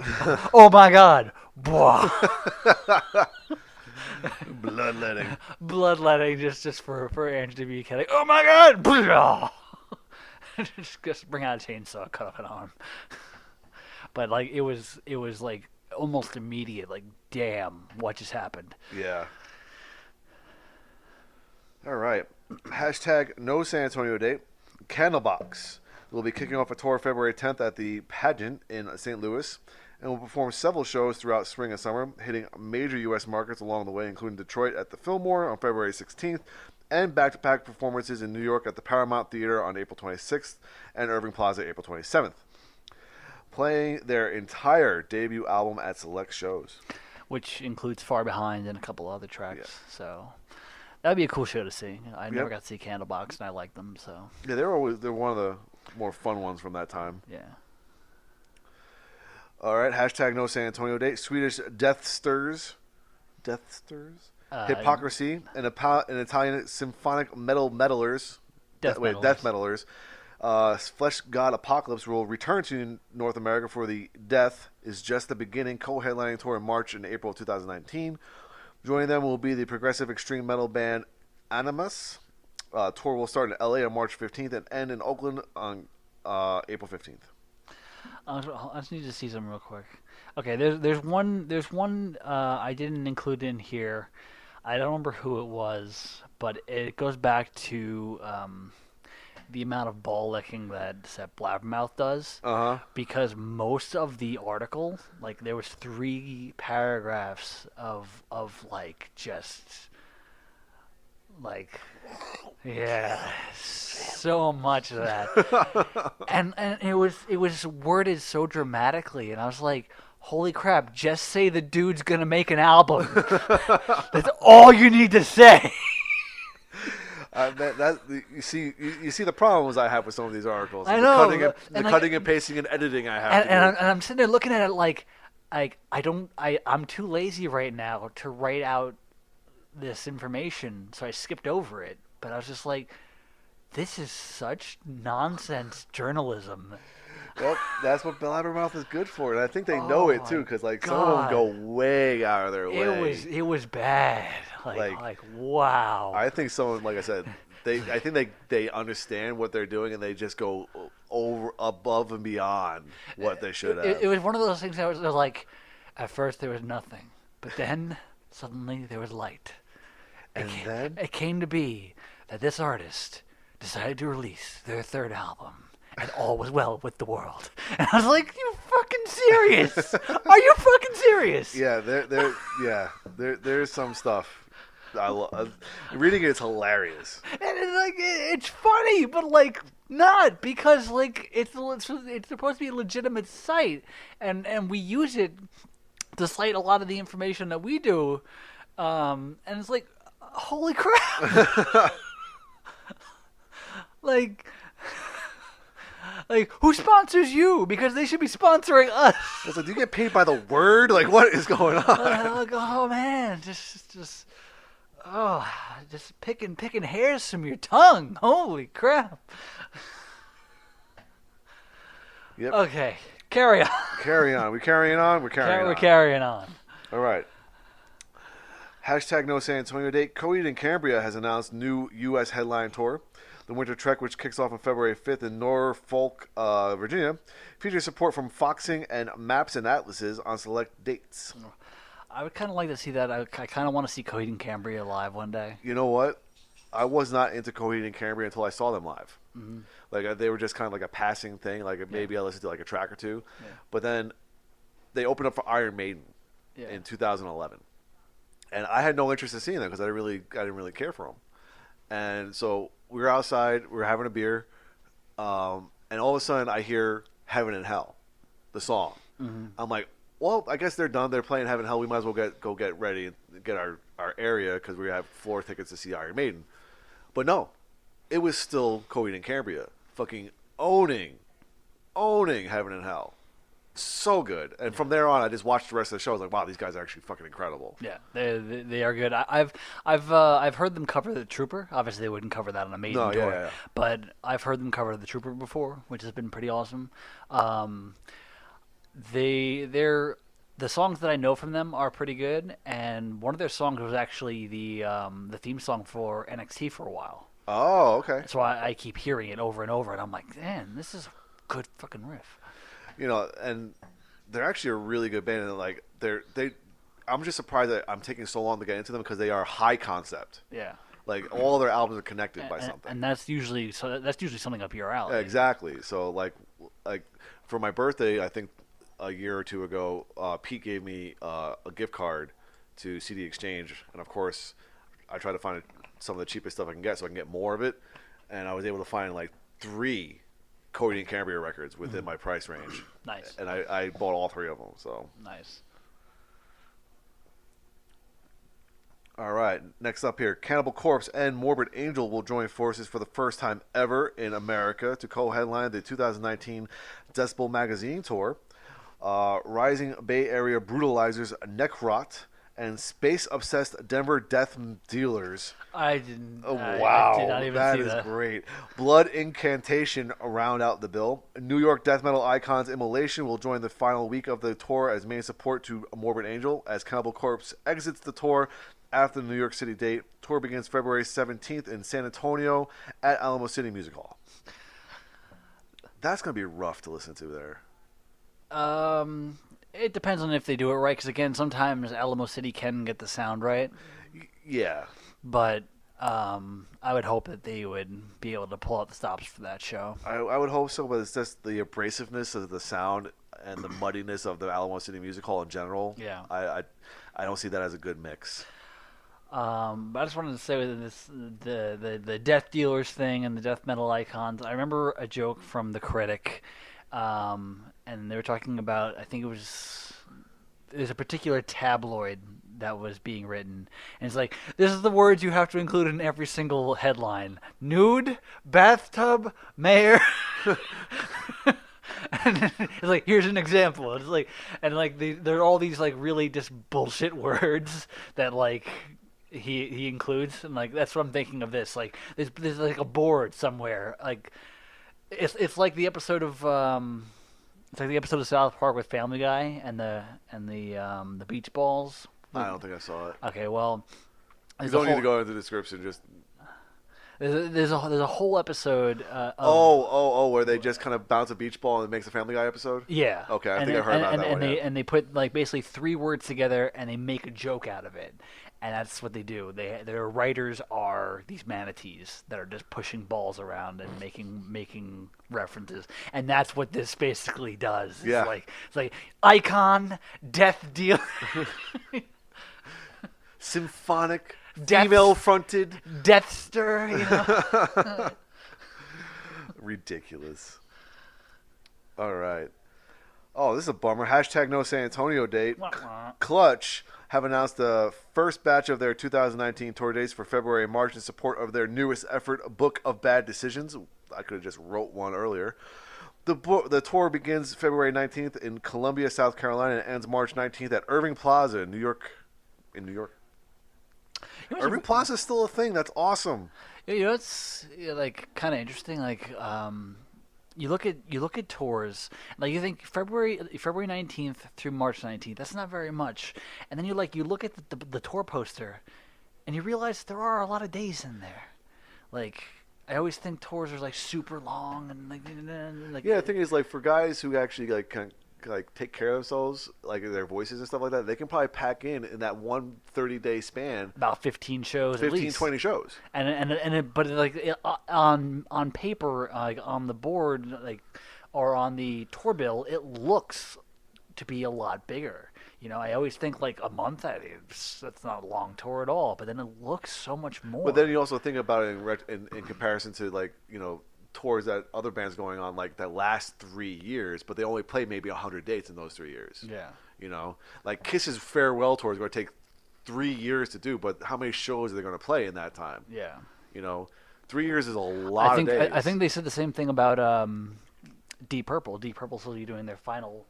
oh my god, bloodletting just for Andrew WK. Like, oh my god, just bring out a chainsaw, cut off an arm. But like it was like almost immediate. Like, damn, what just happened? Yeah. All right. Hashtag no San Antonio date. Candlebox will be kicking off a tour February 10th at the Pageant in St. Louis, and will perform several shows throughout spring and summer, hitting major U.S. markets along the way, including Detroit at the Fillmore on February 16th, and back-to-back performances in New York at the Paramount Theater on April 26th, and Irving Plaza April 27th. Playing their entire debut album at select shows. Which includes Far Behind and a couple other tracks. Yeah. So that would be a cool show to see. I never got to see Candlebox, and I like them. So yeah, they're one of the more fun ones from that time. Yeah. All right, hashtag no San Antonio date. Swedish Death Stirs. Hypocrisy, and Italian symphonic metalers. Death metalers. Flesh God Apocalypse will return to North America for the Death is Just the Beginning co-headlining tour in March and April 2019. Joining them will be the progressive extreme metal band Animus. Tour will start in LA on March 15th and end in Oakland on April 15th. I just need to see some real quick. Okay, there's one I didn't include in here. I don't remember who it was, but it goes back to the amount of ball licking that Blabbermouth does. Because most of the article, like there was 3 paragraphs of like just Like, yeah, so much of that. and it was worded so dramatically, and I was like, holy crap, just say the dude's gonna make an album. That's all you need to say. You see the problems I have with some of these articles. I know. The cutting and pasting and editing I have to do. And I'm sitting there looking at it like I'm too lazy right now to write out this information, so I skipped over it. But I was just like, this is such nonsense journalism. Well, that's what Blabbermouth is good for, and I think they know it too, because like some of them go way out of their way. It was bad. Like wow. I think someone, like I said, I think they understand what they're doing, and they just go above and beyond what they should have. It was one of those things that was like, at first there was nothing, but then suddenly there was light. Then it came to be that this artist decided to release their third album, and all was well with the world. And I was like, "You fucking serious? Are you fucking serious?" Yeah, there's some stuff. Reading it is hilarious. And it's funny, but like not, because like it's supposed to be a legitimate site, and we use it to cite a lot of the information that we do, and it's like, holy crap. Like, who sponsors you? Because they should be sponsoring us. It's like, do you get paid by the word? Like, what is going on? Like, oh man, just picking hairs from your tongue. Holy crap. Yep. Okay, carry on. Carry on. We carrying on? We're carrying on. We're carrying on. All right. Hashtag no San Antonio date. Coheed and Cambria has announced new U.S. headline tour. The Winter Trek, which kicks off on February 5th in Norfolk, Virginia, features support from Foxing and Maps and Atlases on select dates. I would kind of like to see that. I kind of want to see Coheed and Cambria live one day. You know what? I was not into Coheed and Cambria until I saw them live. Mm-hmm. Like they were just kind of like a passing thing. Like maybe I listened to like a track or two, but then they opened up for Iron Maiden in 2011, and I had no interest in seeing them because I didn't really care for them. And so we were outside, we were having a beer, and all of a sudden I hear "Heaven and Hell," the song. Mm-hmm. I'm like, well, I guess they're done. They're playing "Heaven and Hell." We might as well go get ready and get our area because we have floor tickets to see Iron Maiden. But no, it was still Coheed and Cambria, fucking owning "Heaven and Hell." So good. And from there on, I just watched the rest of the show. I was like, wow, these guys are actually fucking incredible. Yeah, they are good. I've heard them cover the Trooper. Obviously, they wouldn't cover that on a Maiden tour. Yeah. But I've heard them cover the Trooper before, which has been pretty awesome. The songs that I know from them are pretty good, and one of their songs was actually the theme song for NXT for a while. Oh, okay. That's why I keep hearing it over and over, and I'm like, man, this is a good fucking riff. You know, and they're actually a really good band, and like I'm just surprised that I'm taking so long to get into them because they are high concept. Yeah. Like all their albums are connected by something. And that's usually something up your alley. Yeah, exactly. So like for my birthday, I think a year or two ago, Pete gave me a gift card to CD Exchange, and of course, I tried to find some of the cheapest stuff I can get so I can get more of it, and I was able to find like 3 Coheed and Cambria records within my price range. Nice. And I bought all 3 of them. So nice. All right, next up here, Cannibal Corpse and Morbid Angel will join forces for the first time ever in America to co-headline the 2019 Decibel Magazine tour. Rising Bay Area Brutalizers Necrot and space-obsessed Denver Death Dealers. I didn't. Oh, wow, I did not even that see is that. great. Blood Incantation round out the bill. New York death metal icons Immolation will join the final week of the tour as main support to Morbid Angel as Cannibal Corpse exits the tour after the New York City date. Tour begins February 17th in San Antonio at Alamo City Music Hall. That's going to be rough to listen to there. It depends on if they do it right, because again, sometimes Alamo City can get the sound right. Yeah. But I would hope that they would be able to pull out the stops for that show. I would hope so, but it's just the abrasiveness of the sound and the muddiness of the Alamo City Music Hall in general. Yeah. I don't see that as a good mix. But I just wanted to say with this the death dealers thing and the death metal icons. I remember a joke from the Critic, and they were talking about, I think there's a particular tabloid that was being written, and it's like, this is the words you have to include in every single headline: nude, bathtub, mayor. And it's like, here's an example. It's like, and like there are all these like really just bullshit words that like he includes, and like that's what I'm thinking of this. Like there's like a board somewhere. Like it's like the episode of it's like the episode of South Park with Family Guy and the beach balls. I don't think I saw it. Okay, well, You don't need to go into the description. Just there's a whole episode. where they just kind of bounce a beach ball and it makes a Family Guy episode. Yeah. Okay, I think I heard about that one. And they put like basically three words together and they make a joke out of it, and that's what they do. Their writers are these manatees that are just pushing balls around and making references, and that's what this basically does. Yeah. It's like icon, death deal. Symphonic, Death- female-fronted. Deathster, you know. Ridiculous. All right. Oh, this is a bummer. Hashtag no San Antonio date. Clutch have announced the first batch of their 2019 tour dates for February and March in support of their newest effort, Book of Bad Decisions. I could have just wrote one earlier. The tour begins February 19th in Columbia, South Carolina, and ends March 19th at Irving Plaza in New York. Irving Plaza is still a thing. That's awesome. You know, it's like kind of interesting. Like, you look at tours. Like, you think February 19th through March 19th. That's not very much. And then you look at the tour poster, and you realize there are a lot of days in there. Like, I always think tours are like super long and like. Yeah, the thing is, like, for guys who actually like take care of themselves, like their voices and stuff like that, they can probably pack in that one 30-day span About 15 shows, 15, at least. 20 shows. On paper, like on the board, like, or on the tour bill, it looks to be a lot bigger. You know, I always think like a month. That's not a long tour at all. But then it looks so much more. But then you also think about it in comparison to, like, you know, tours that other bands going on like that last 3 years, but they only play maybe 100 dates in those 3 years. Yeah. You know, like Kiss's farewell tour is going to take 3 years to do, but how many shows are they going to play in that time? Yeah. You know, 3 years is a lot of days. I think they said the same thing about Deep Purple. Deep Purple's still doing their final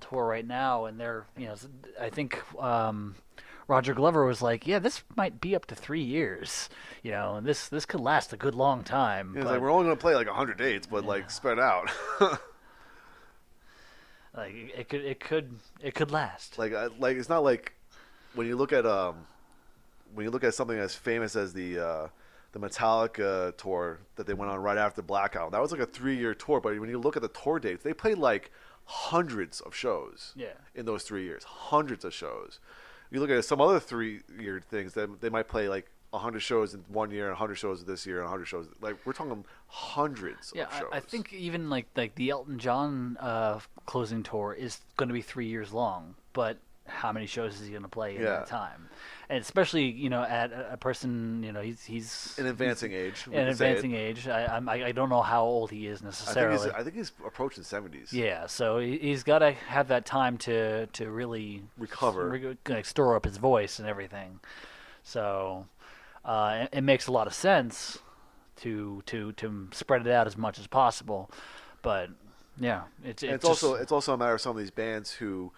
tour right now, and I think Roger Glover was like, yeah, this might be up to 3 years. You know, and this could last a good long time. It's like, we're only going to play like 100 dates, but like spread out. Like it could last. Like it's not like when you look at something as famous as the Metallica tour that they went on right after Black Album. That was like a 3-year tour, but when you look at the tour dates, they played like hundreds of shows. Yeah. In those 3 years, hundreds of shows. You look at some other 3-year things that they might play like 100 shows in 1 year, and 100 shows this year, and 100 shows. Like, we're talking hundreds of shows. I think even like the Elton John closing tour is going to be 3 years long, but how many shows is he going to play in that time? And especially, you know, at a person, you know, he's an advancing age. An advancing age. I don't know how old he is necessarily. I think he's approaching 70s. Yeah, so he's got to have that time to really recover, store up his voice and everything. So it makes a lot of sense to spread it out as much as possible. But yeah, it's also a matter of some of these bands who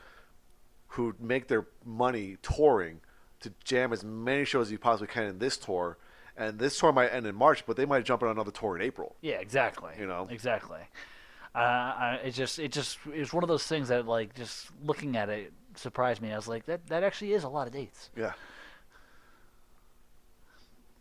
make their money touring to jam as many shows as you possibly can in this tour, and this tour might end in March, but they might jump on another tour in April. Yeah, exactly. You know, exactly. It's one of those things that, like, just looking at it surprised me. I was like, that actually is a lot of dates. Yeah.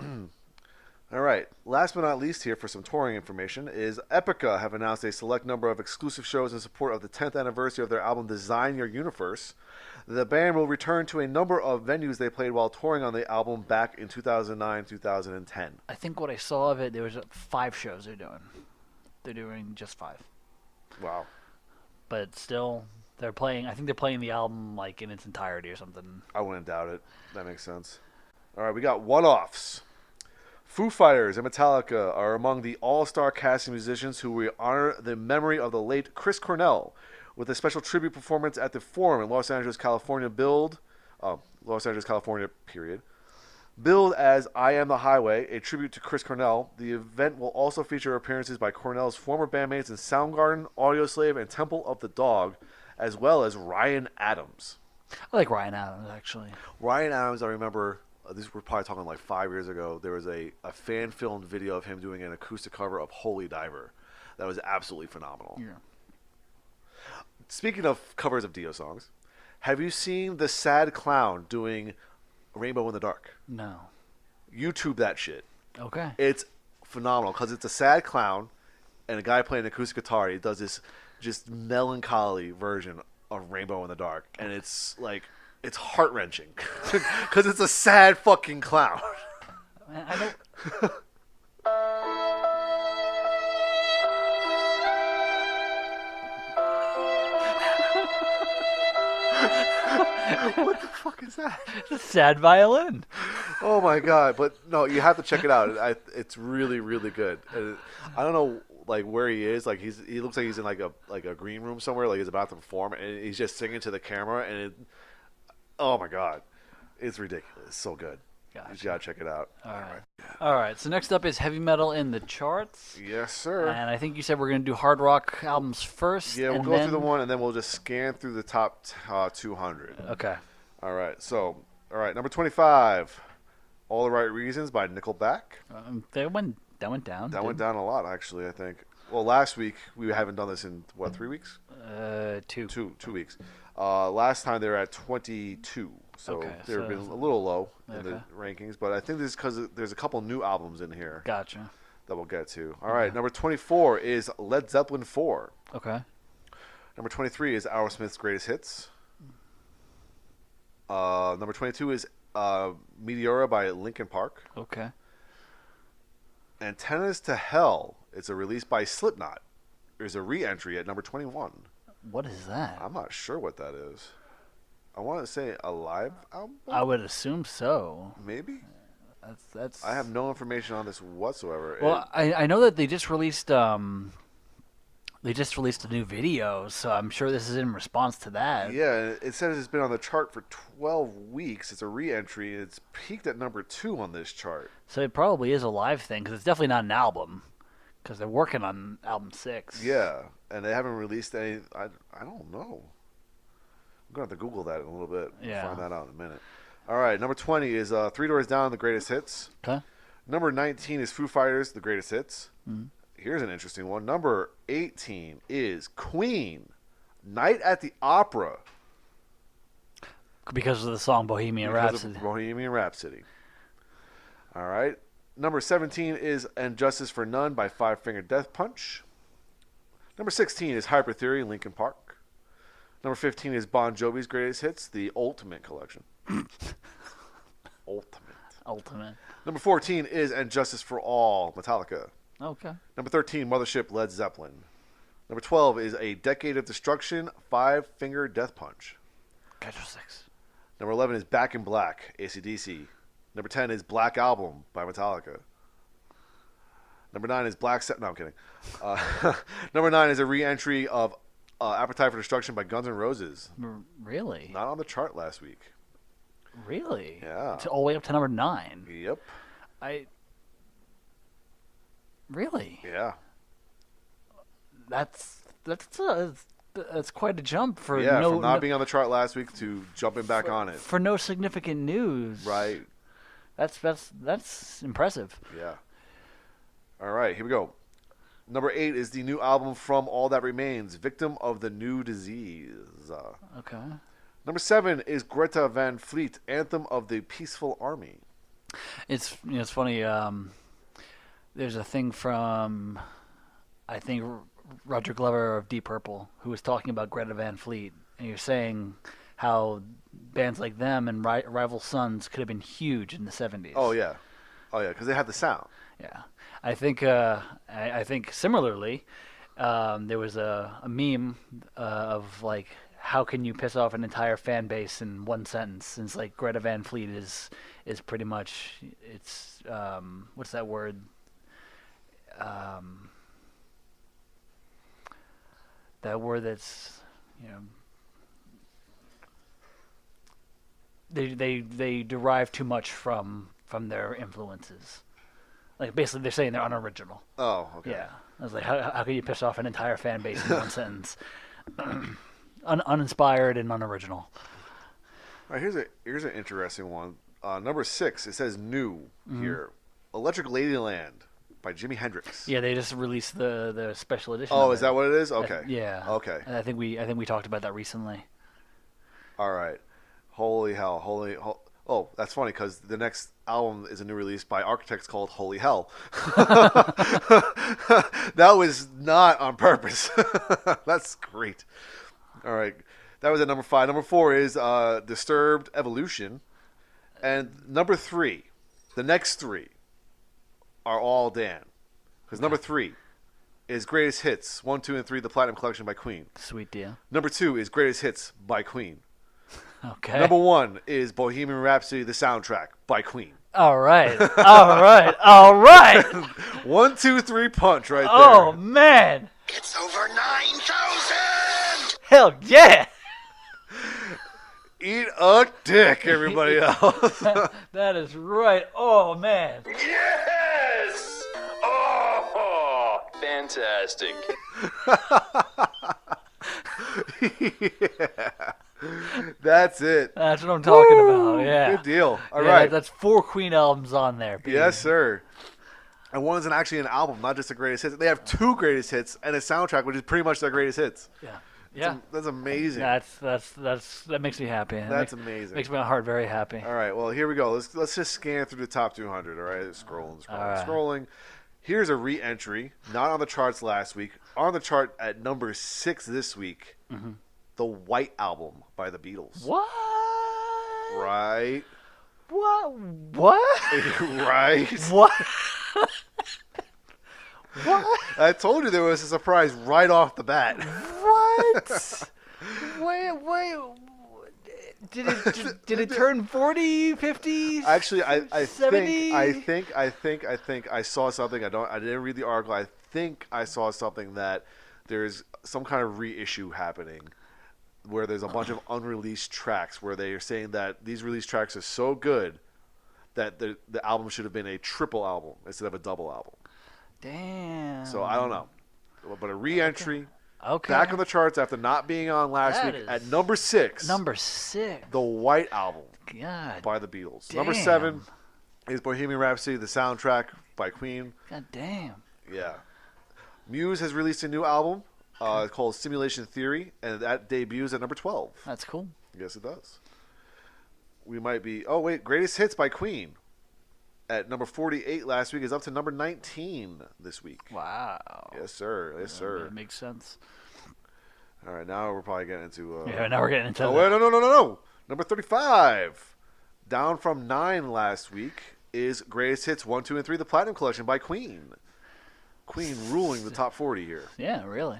All right. Last but not least here for some touring information is Epica have announced a select number of exclusive shows in support of the 10th anniversary of their album Design Your Universe. The band will return to a number of venues they played while touring on the album back in 2009, 2010. I think what I saw of it, there was 5 shows they're doing. They're doing just 5. Wow. But still, they're playing. I think they're playing the album like in its entirety or something. I wouldn't doubt it. That makes sense. All right, we got one-offs. Foo Fighters and Metallica are among the all-star cast of musicians who will honor the memory of the late Chris Cornell with a special tribute performance at the Forum in Los Angeles, California. Los Angeles, California, period. Billed as I Am the Highway, a tribute to Chris Cornell, the event will also feature appearances by Cornell's former bandmates in Soundgarden, Audioslave, and Temple of the Dog, as well as Ryan Adams. I like Ryan Adams, actually. Ryan Adams, I remember, we're probably talking like 5 years ago, there was a fan-filmed video of him doing an acoustic cover of Holy Diver. That was absolutely phenomenal. Yeah. Speaking of covers of Dio songs, have you seen the Sad Clown doing Rainbow in the Dark? No. YouTube that shit. Okay. It's phenomenal because it's a sad clown and a guy playing acoustic guitar. He does this just melancholy version of Rainbow in the Dark, and it's like it's heart wrenching because it's a sad fucking clown. Man, I don't. What the fuck is that? Sad violin. Oh my god! But no, you have to check it out. It's really, really good. I don't know like where he is. Like he looks like he's in like a green room somewhere. Like he's about to perform, and he's just singing to the camera. And oh my god, it's ridiculous. It's so good. Gotcha. You gotta check it out. All right. So next up is heavy metal in the charts. Yes, sir. And I think you said we're going to do hard rock albums first. Yeah, we'll and go then... through the one, and then we'll just scan through the top 200. Okay. All right. So, number 25, All the Right Reasons by Nickelback. That went down. That went down a lot, actually, I think. Well, last week, we haven't done this in, 3 weeks? 2. 2 weeks. Last time they were at 22. So Okay, they've so- been a little low in the Okay. rankings. But I think this is because there's a couple new albums in here Gotcha. that we'll get to. All right. Number 24 is Led Zeppelin 4. Okay. Number 23 is Aerosmith's Greatest Hits. Number 22 is Meteora by Linkin Park. Okay. Antennas to Hell. It's a release by Slipknot. There's a re-entry at number 21. What is that? I'm not sure what that is. I want to say a live album? I would assume so. Maybe? That's. I have no information on this whatsoever. Well, I know that they just released a new video, so I'm sure this is in response to that. Yeah, it says it's been on the chart for 12 weeks. It's a re-entry. It's peaked at number 2 on this chart. So it probably is a live thing because it's definitely not an album because they're working on album 6. Yeah, and they haven't released any. I don't know. I'm going to have to Google that in a little bit. Yeah. Find that out in a minute. All right, number 20 is Three Doors Down, The Greatest Hits. Okay. Number 19 is Foo Fighters, The Greatest Hits. Mm-hmm. Here's an interesting one. Number 18 is Queen, Night at the Opera. Because of the song Bohemian Because Rhapsody. of Bohemian Rhapsody. All right. Number 17 is And Justice for None by Five Finger Death Punch. Number 16 is Hyper Theory, Linkin Park. Number 15 is Bon Jovi's Greatest Hits, the Ultimate Collection. Ultimate. Number 14 is And Justice for All, Metallica. Okay. Number 13, Mothership, Led Zeppelin. Number 12 is A Decade of Destruction, Five Finger Death Punch. Gotcha 6. Number 11 is Back in Black, AC/DC. Number 10 is Black Album by Metallica. Number 9 is No, I'm kidding. Number 9 is a re-entry of Appetite for Destruction by Guns N' Roses. Really? Not on the chart last week. Really? Yeah. All the way up to number 9. Yep. Really? Yeah. That's quite a jump for From not being on the chart last week to jumping back on it. for no significant news. Right. That's impressive. Yeah. All right, here we go. Number 8 is the new album from All That Remains, Victim of the New Disease. Okay. Number 7 is Greta Van Fleet, Anthem of the Peaceful Army. It's funny. There's a thing from, I think, Roger Glover of Deep Purple, who was talking about Greta Van Fleet, and you're saying how bands like them and Rival Sons could have been huge in the 70s. Oh yeah, because they have the sound. Yeah, I think I think similarly, there was a meme of like how can you piss off an entire fan base in one sentence? Since like Greta Van Fleet is pretty much it's what's that word? That word that's they derive too much from their influences. Like basically they're saying they're unoriginal. Oh, okay. Yeah, I was like, how can you piss off an entire fan base in one sentence? Uninspired and unoriginal. All right, here's an interesting one. Number 6, it says new here. Electric Ladyland by Jimi Hendrix. Yeah, they just released the special edition. Oh, of is it. that what it is? Okay. Yeah. Okay. And I think we talked about that recently. All right. Holy hell. Oh, that's funny because the next album is a new release by Architects called Holy Hell. That was not on purpose. That's great. All right. That was at number 5. Number 4 is Disturbed Evolution. And number 3, the next 3 are all Dan. Because number 3 is Greatest Hits 1, 2, and 3, The Platinum Collection by Queen. Sweet deal. Number 2 is Greatest Hits by Queen. Okay. Number 1 is Bohemian Rhapsody, the soundtrack by Queen. All right. All right. All right. 1, 2, 3 punch right there. Oh man. It's over 9,000! Hell yeah. Eat a dick, everybody else. That is right. Oh man. Yes! Oh! Fantastic. Yeah. That's it. That's what I'm talking about. Yeah. Good deal. All Yeah, right. That's 4 Queen albums on there. baby. Yes, sir. And one is actually an album, not just the greatest hits. They have 2 greatest hits and a soundtrack, which is pretty much their greatest hits. Yeah. Yeah. That's amazing. That makes me happy. That's amazing. Makes my heart very happy. All right, well, here we go. Let's just scan through the top 200, all right? Scrolling. All right. Scrolling. Here's a re-entry, not on the charts last week, on the chart at number 6 this week. Mm-hmm. The White Album by the Beatles. What? Right? What? What? Right? What? What? I told you there was a surprise right off the bat. What? Wait. Did it turn 40, 50? Actually, I 70? think I saw something. I didn't read the article. I think I saw something that there's some kind of reissue happening where there's a bunch of unreleased tracks where they are saying that these released tracks are so good that the album should have been a triple album instead of a double album. Damn. So I don't know. But a re-entry, Okay. back on the charts after not being on last That week is at number 6. Number 6. The White Album God. by the Beatles. Damn. Number 7 is Bohemian Rhapsody, the soundtrack by Queen. God damn. Yeah. Muse has released a new album called Simulation Theory, and that debuts at number 12. That's cool. Yes, it does. We might be... Oh, wait. Greatest Hits by Queen at number 48 last week is up to number 19 this week. Wow. Yes, sir. Yes, sir. That makes sense. All right, now we're probably getting into... Yeah, now we're getting into Oh, wait, no. Number 35. Down from 9 last week is Greatest Hits 1, 2, and 3, The Platinum Collection by Queen. Queen ruling the top 40 here. Yeah, really.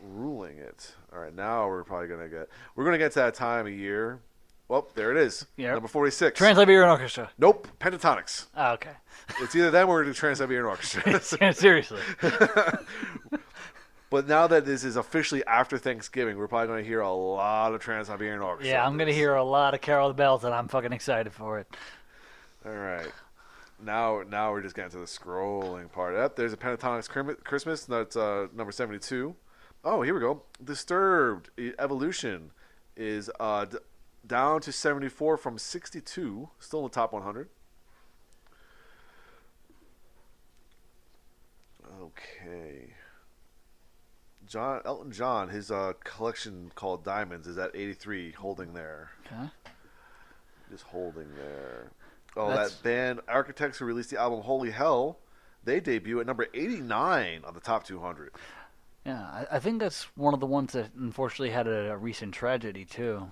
Ruling it. All right, now we're probably going to get... We're going to get to that time of year. Well, there it is. Yep. Number 46. Trans-Siberian Orchestra. Nope, Pentatonics. Oh, okay. It's either them or the Trans-Siberian Orchestra. Seriously. But now that this is officially after Thanksgiving, we're probably going to hear a lot of Trans-Siberian Orchestra. Yeah, I'm going to hear a lot of Carol of the Bells, and I'm fucking excited for it. All right. Now we're just getting to the scrolling part. Yep, there's a Pentatonics Christmas. That's number 72. Oh, here we go. Disturbed Evolution is down to 74 from 62. Still in the top 100. Okay. Elton John, his collection called Diamonds is at 83, holding there. Okay. Just holding there. Oh, That's- that band Architects who released the album Holy Hell, they debut at number 89 on the top 200. Yeah, I think that's one of the ones that unfortunately had a recent tragedy, too.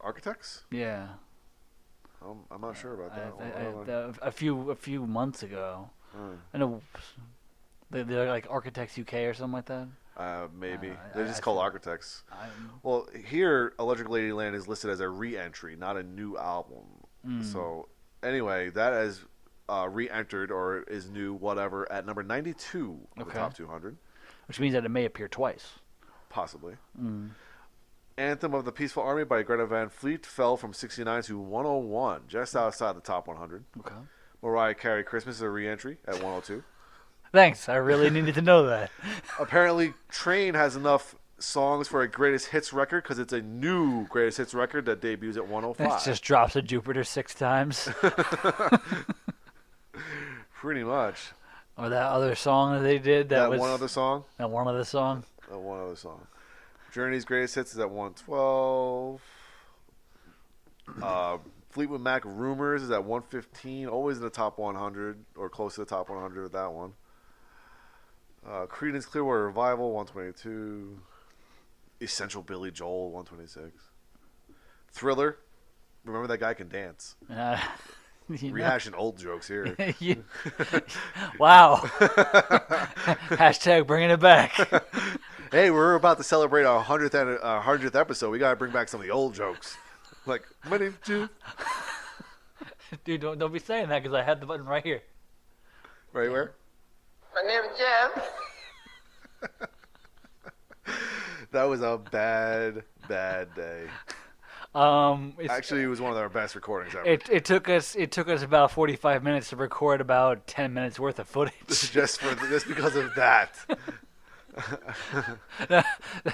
Architects? Yeah. I'm not sure about that. A few months ago. Hmm. I know they're like Architects UK or something like that. Maybe. They're just called Architects. I'm, Well, here, Electric Ladyland is listed as a re-entry, not a new album. So, anyway, that is re-entered or is new, whatever, at number 92 of the Okay. top 200, which means that it may appear twice. possibly. Anthem of the Peaceful Army by Greta Van Fleet fell from 69 to 101, just outside the top 100. Okay. Mariah Carey Christmas is a re-entry at 102. Thanks. I really needed to know that. Apparently, Train has enough songs for a greatest hits record because it's a new greatest hits record that debuts at 105. It just drops a Jupiter 6 times. Pretty much. Or that other song that they did That was one other song. that one other song. One other song. Journey's greatest hits is at 112. Fleetwood Mac Rumors is at 115. Always in the top 100 or close to the top 100 with that one. Creedence Clearwater Revival 122. Essential Billy Joel 126. Thriller. Remember that guy can dance. You know. Rehashing old jokes here. Wow. Hashtag bringing it back. Hey, we're about to celebrate our 100th episode. We got to bring back some of the old jokes. Like, my name's Jim. Dude, don't be saying that because I had the button right here. Right where? My name is Jim. That was a bad day. Actually, it was one of our best recordings ever. It took us about 45 minutes to record about 10 minutes worth of footage. just because of that.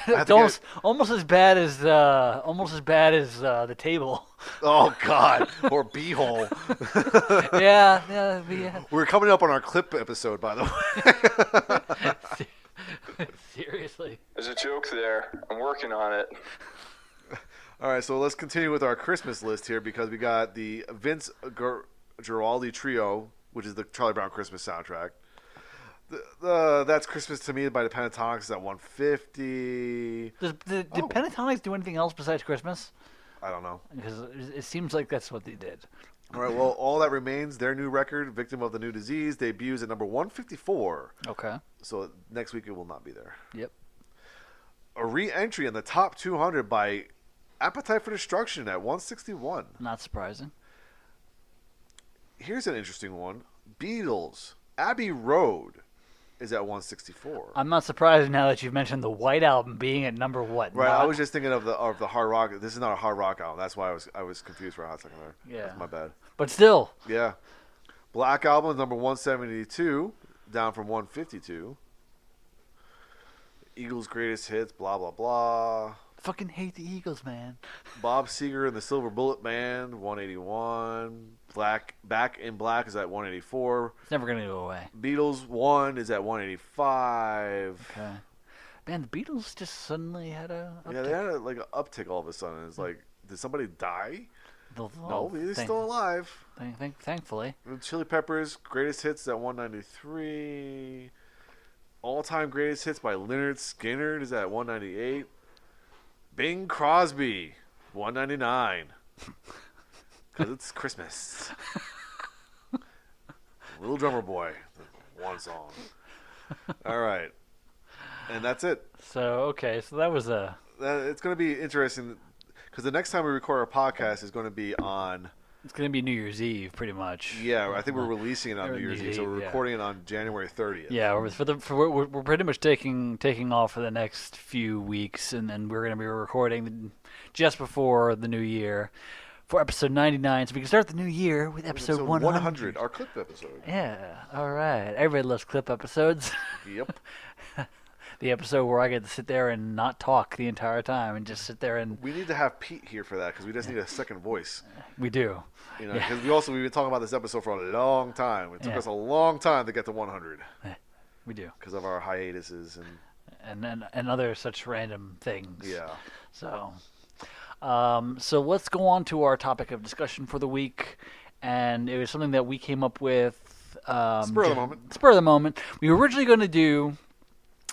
It's almost as bad as the table. Oh God, or beehole. Yeah. We're coming up on our clip episode, by the way. Seriously. There's a joke there. I'm working on it. All right, so let's continue with our Christmas list here because we got the Vince Guaraldi Trio, which is the Charlie Brown Christmas soundtrack. That's Christmas to Me by the Pentatonics is at 150. Did Pentatonics do anything else besides Christmas? I don't know. Because it seems like that's what they did. All right, well, All That Remains, their new record, Victim of the New Disease, debuts at number 154. Okay. So next week it will not be there. Yep. A re-entry in the top 200 by Appetite for Destruction at 161. Not surprising. Here's an interesting one. Beatles, Abbey Road is at 164. I'm not surprised now that you've mentioned the White Album being at number what? Right, I not- was just thinking of the hard rock. This is not a hard rock album. That's why I was confused for a hot second there. Yeah. That's my bad. But still, Yeah. Black Album is number 172, down from 152. Eagles' Greatest Hits, blah, blah, blah. fucking hate the Eagles, man. Bob Seger and the Silver Bullet Band, 181. Back in Black is at 184. It's never gonna go away. Beatles 1 is at 185. Okay. Man, the Beatles just suddenly had a Yeah, they had an uptick all of a sudden. It's like, did somebody die? No, he's still alive. Thankfully. The Chili Peppers, Greatest Hits is at 193. All-time Greatest Hits by Lynyrd Skynyrd is at 198. Bing Crosby, 199. Because it's Christmas. Little Drummer Boy, one song. All right. And that's it. So that was a. It's going to be interesting because the next time we record our podcast is going to be on. It's gonna be New Year's Eve, pretty much. Yeah, I think we're releasing it on Or New Year's New Eve, so we're Eve, yeah. recording it on January 30th. Yeah, we're pretty much taking off for the next few weeks, and then we're gonna be recording just before the new year for episode 99, so we can start the new year with episode 100. Our clip episode. Yeah, all right. Everybody loves clip episodes. Yep. The episode where I get to sit there and not talk the entire time and just sit there and We need to have Pete here for that because we just need a second voice. we do. You know, Yeah. because we've been talking about this episode for a long time. It took Yeah. us a long time to get to 100 We do. because of our hiatuses And other such random things. yeah. So let's go on to our topic of discussion for the week, and it was something that we came up with. Spur of the moment. Spur of the moment. We were originally going to do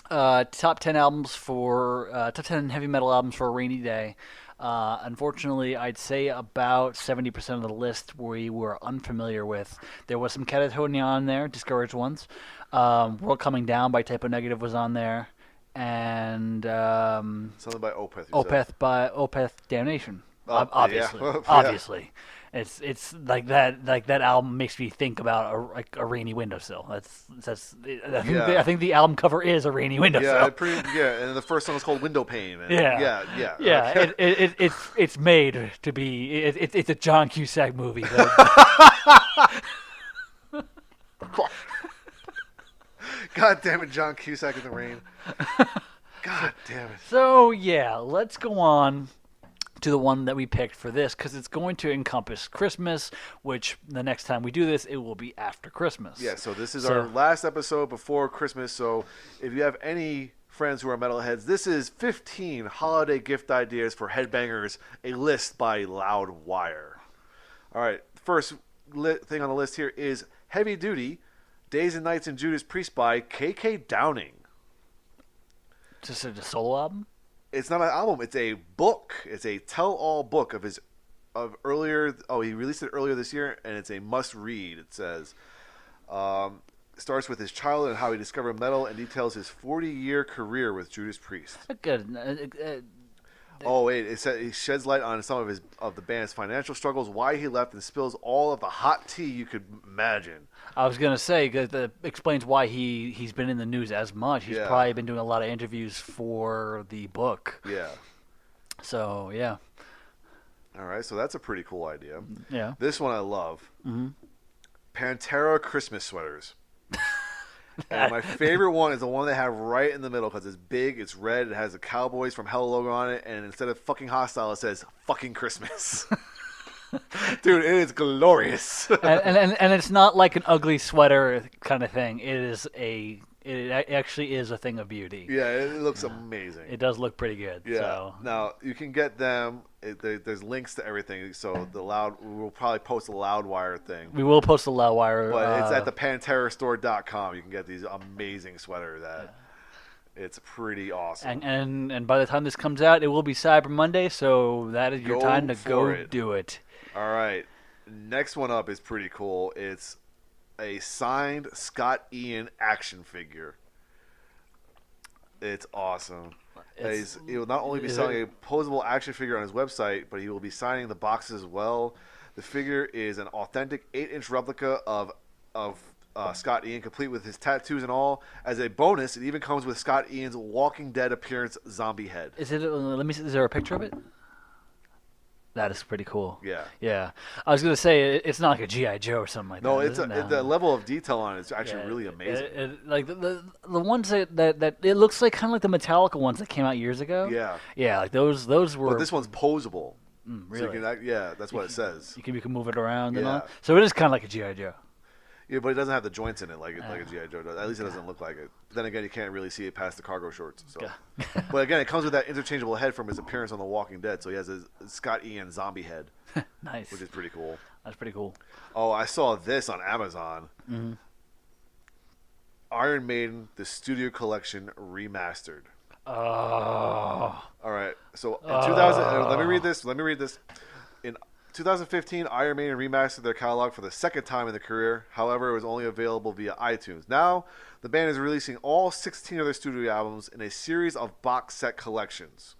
top 10 albums for top 10 heavy metal albums for a rainy day. Unfortunately, I'd say about 70% of the list we were unfamiliar with. There was some Catatonia on there, Discouraged Ones. World Coming Down by Typo Negative was on there. and Something by Opeth. you said. Opeth Damnation. Oh, Obviously, yeah. obviously, it's like that. Like that album makes me think about a rainy windowsill. I think the album cover is a rainy windowsill. And the first song is called Window Pane. And Yeah. yeah. Okay. It's made to be. It's a John Cusack movie. God damn it, John Cusack in the rain. God damn it. So yeah, let's go on to the one that we picked for this because it's going to encompass Christmas, which the next time we do this, it will be after Christmas. Yeah, so this is our last episode before Christmas. So if you have any friends who are metalheads, this is 15 holiday gift ideas for headbangers, a list by Loudwire. All right, first thing on the list here is Heavy Duty, Days and Nights in Judas Priest by KK Downing. Just a solo album? It's not an album. It's a book. It's a tell-all book of earlier. Oh, he released it earlier this year, and it's a must-read. It says, starts with his childhood and how he discovered metal, and details his 40-year career with Judas Priest. Good. Oh wait, it says he sheds light on some of the band's financial struggles, why he left, and spills all of the hot tea you could imagine. I was gonna say that explains why he's been in the news as much. He's probably been doing a lot of interviews for the book. Yeah. So yeah. All right, so that's a pretty cool idea. Yeah. This one I love. Mm-hmm. Pantera Christmas sweaters. And my favorite one is the one they have right in the middle because it's big, it's red, it has the Cowboys from Hell logo on it, and instead of fucking hostile, it says fucking Christmas. Dude, it is glorious. and it's not like an ugly sweater kind of thing. It actually is a thing of beauty. Yeah, it looks amazing. It does look pretty good. Yeah. So. Now you can get them. There's links to everything. So we'll probably post the Loudwire thing. We will post the Loudwire. But it's at the PanteraStore.com. You can get these amazing sweaters. It's pretty awesome. And by the time this comes out, it will be Cyber Monday. So that is your time to go do it. All right. Next one up is pretty cool. It's a signed Scott Ian action figure. It's awesome. He will not only be selling a posable action figure on his website, but he will be signing the boxes as well. The figure is an authentic 8-inch replica of Scott Ian, complete with his tattoos and all. As a bonus, it even comes with Scott Ian's Walking Dead appearance zombie head. Is it? Let me see. Is there a picture of it? That is pretty cool. Yeah. Yeah. I was gonna say it's not like a GI Joe or something like that. No, the level of detail on it is actually really amazing. Like the ones that it looks like kind of like the Metallica ones that came out years ago. Yeah. Yeah, like those were. But this one's posable. Really? So that's what it says. You can move it around and all. So it is kind of like a GI Joe. Yeah, but it doesn't have the joints in it like a GI Joe does. At least it doesn't look like it. But then again, you can't really see it past the cargo shorts. So. But again, it comes with that interchangeable head from his appearance on The Walking Dead. So he has a Scott Ian zombie head. Nice. Which is pretty cool. That's pretty cool. Oh, I saw this on Amazon. Mm-hmm. Iron Maiden, the Studio Collection Remastered. Oh. All right. So in 2000, let me read this. In 2015, Iron Maiden remastered their catalog for the second time in their career. However, it was only available via iTunes. Now, the band is releasing all 16 of their studio albums in a series of box set collections.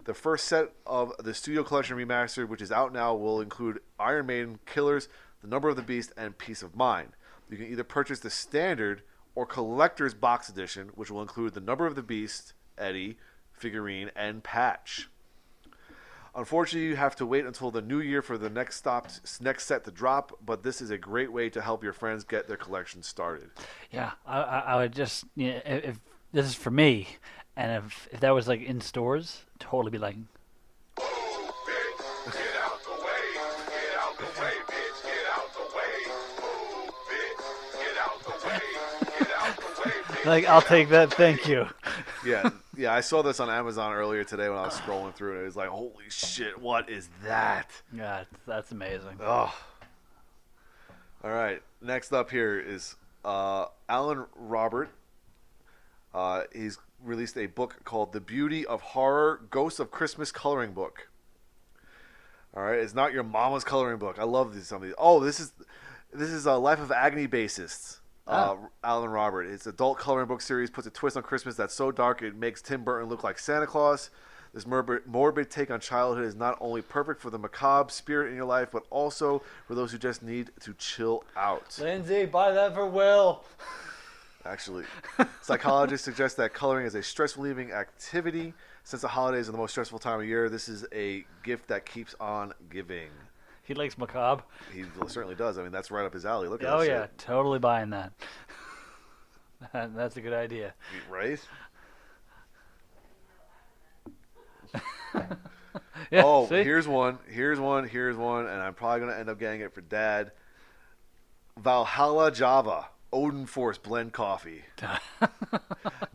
The first set of the Studio Collection Remastered, which is out now, will include Iron Maiden, Killers, The Number of the Beast, and Peace of Mind. You can either purchase the standard or collector's box edition, which will include The Number of the Beast, Eddie, figurine, and patch. Unfortunately, you have to wait until the new year for the next set to drop, but this is a great way to help your friends get their collection started. Yeah, I would just, if this is for me, and if that was like in stores, totally be like, like, I'll take that, thank you. Yeah, I saw this on Amazon earlier today when I was scrolling through, and it was like, holy shit, what is that? Yeah, that's amazing. Oh. All right, next up here is Alan Robert. He's released a book called The Beauty of Horror, Ghosts of Christmas Coloring Book. All right, it's not your mama's coloring book. I love some of these. Oh, this is a Life of Agony bassist. Alan Robert. His adult coloring book series puts a twist on Christmas that's so dark it makes Tim Burton look like Santa Claus. This morbid take on childhood is not only perfect for the macabre spirit in your life, but also for those who just need to chill out. Lindsay, buy that for Will. Actually, psychologists suggest that coloring is a stress-relieving activity. Since the holidays are the most stressful time of year, this is a gift that keeps on giving. He likes macabre. He certainly does. I mean, that's right up his alley. Look at Oh that yeah, shit. totally buying that. That's a good idea. Right? Yeah, Oh, see? here's one, and I'm probably going to end up getting it for Dad. Valhalla Java Odin Force Blend Coffee.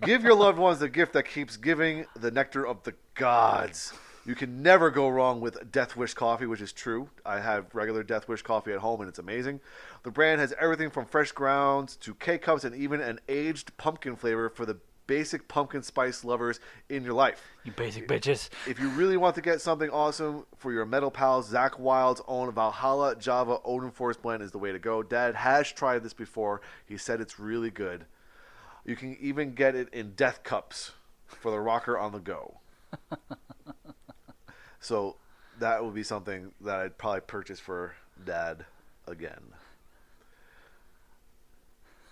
Give your loved ones the gift that keeps giving, the nectar of the gods. You can never go wrong with Death Wish coffee, which is true. I have regular Death Wish coffee at home, and it's amazing. The brand has everything from fresh grounds to K-Cups and even an aged pumpkin flavor for the basic pumpkin spice lovers in your life. You basic bitches. If you really want to get something awesome for your metal pals, Zach Wild's own Valhalla Java Odin Force Blend is the way to go. Dad has tried this before. He said it's really good. You can even get it in death cups for the rocker on the go. So that would be something that I'd probably purchase for Dad again.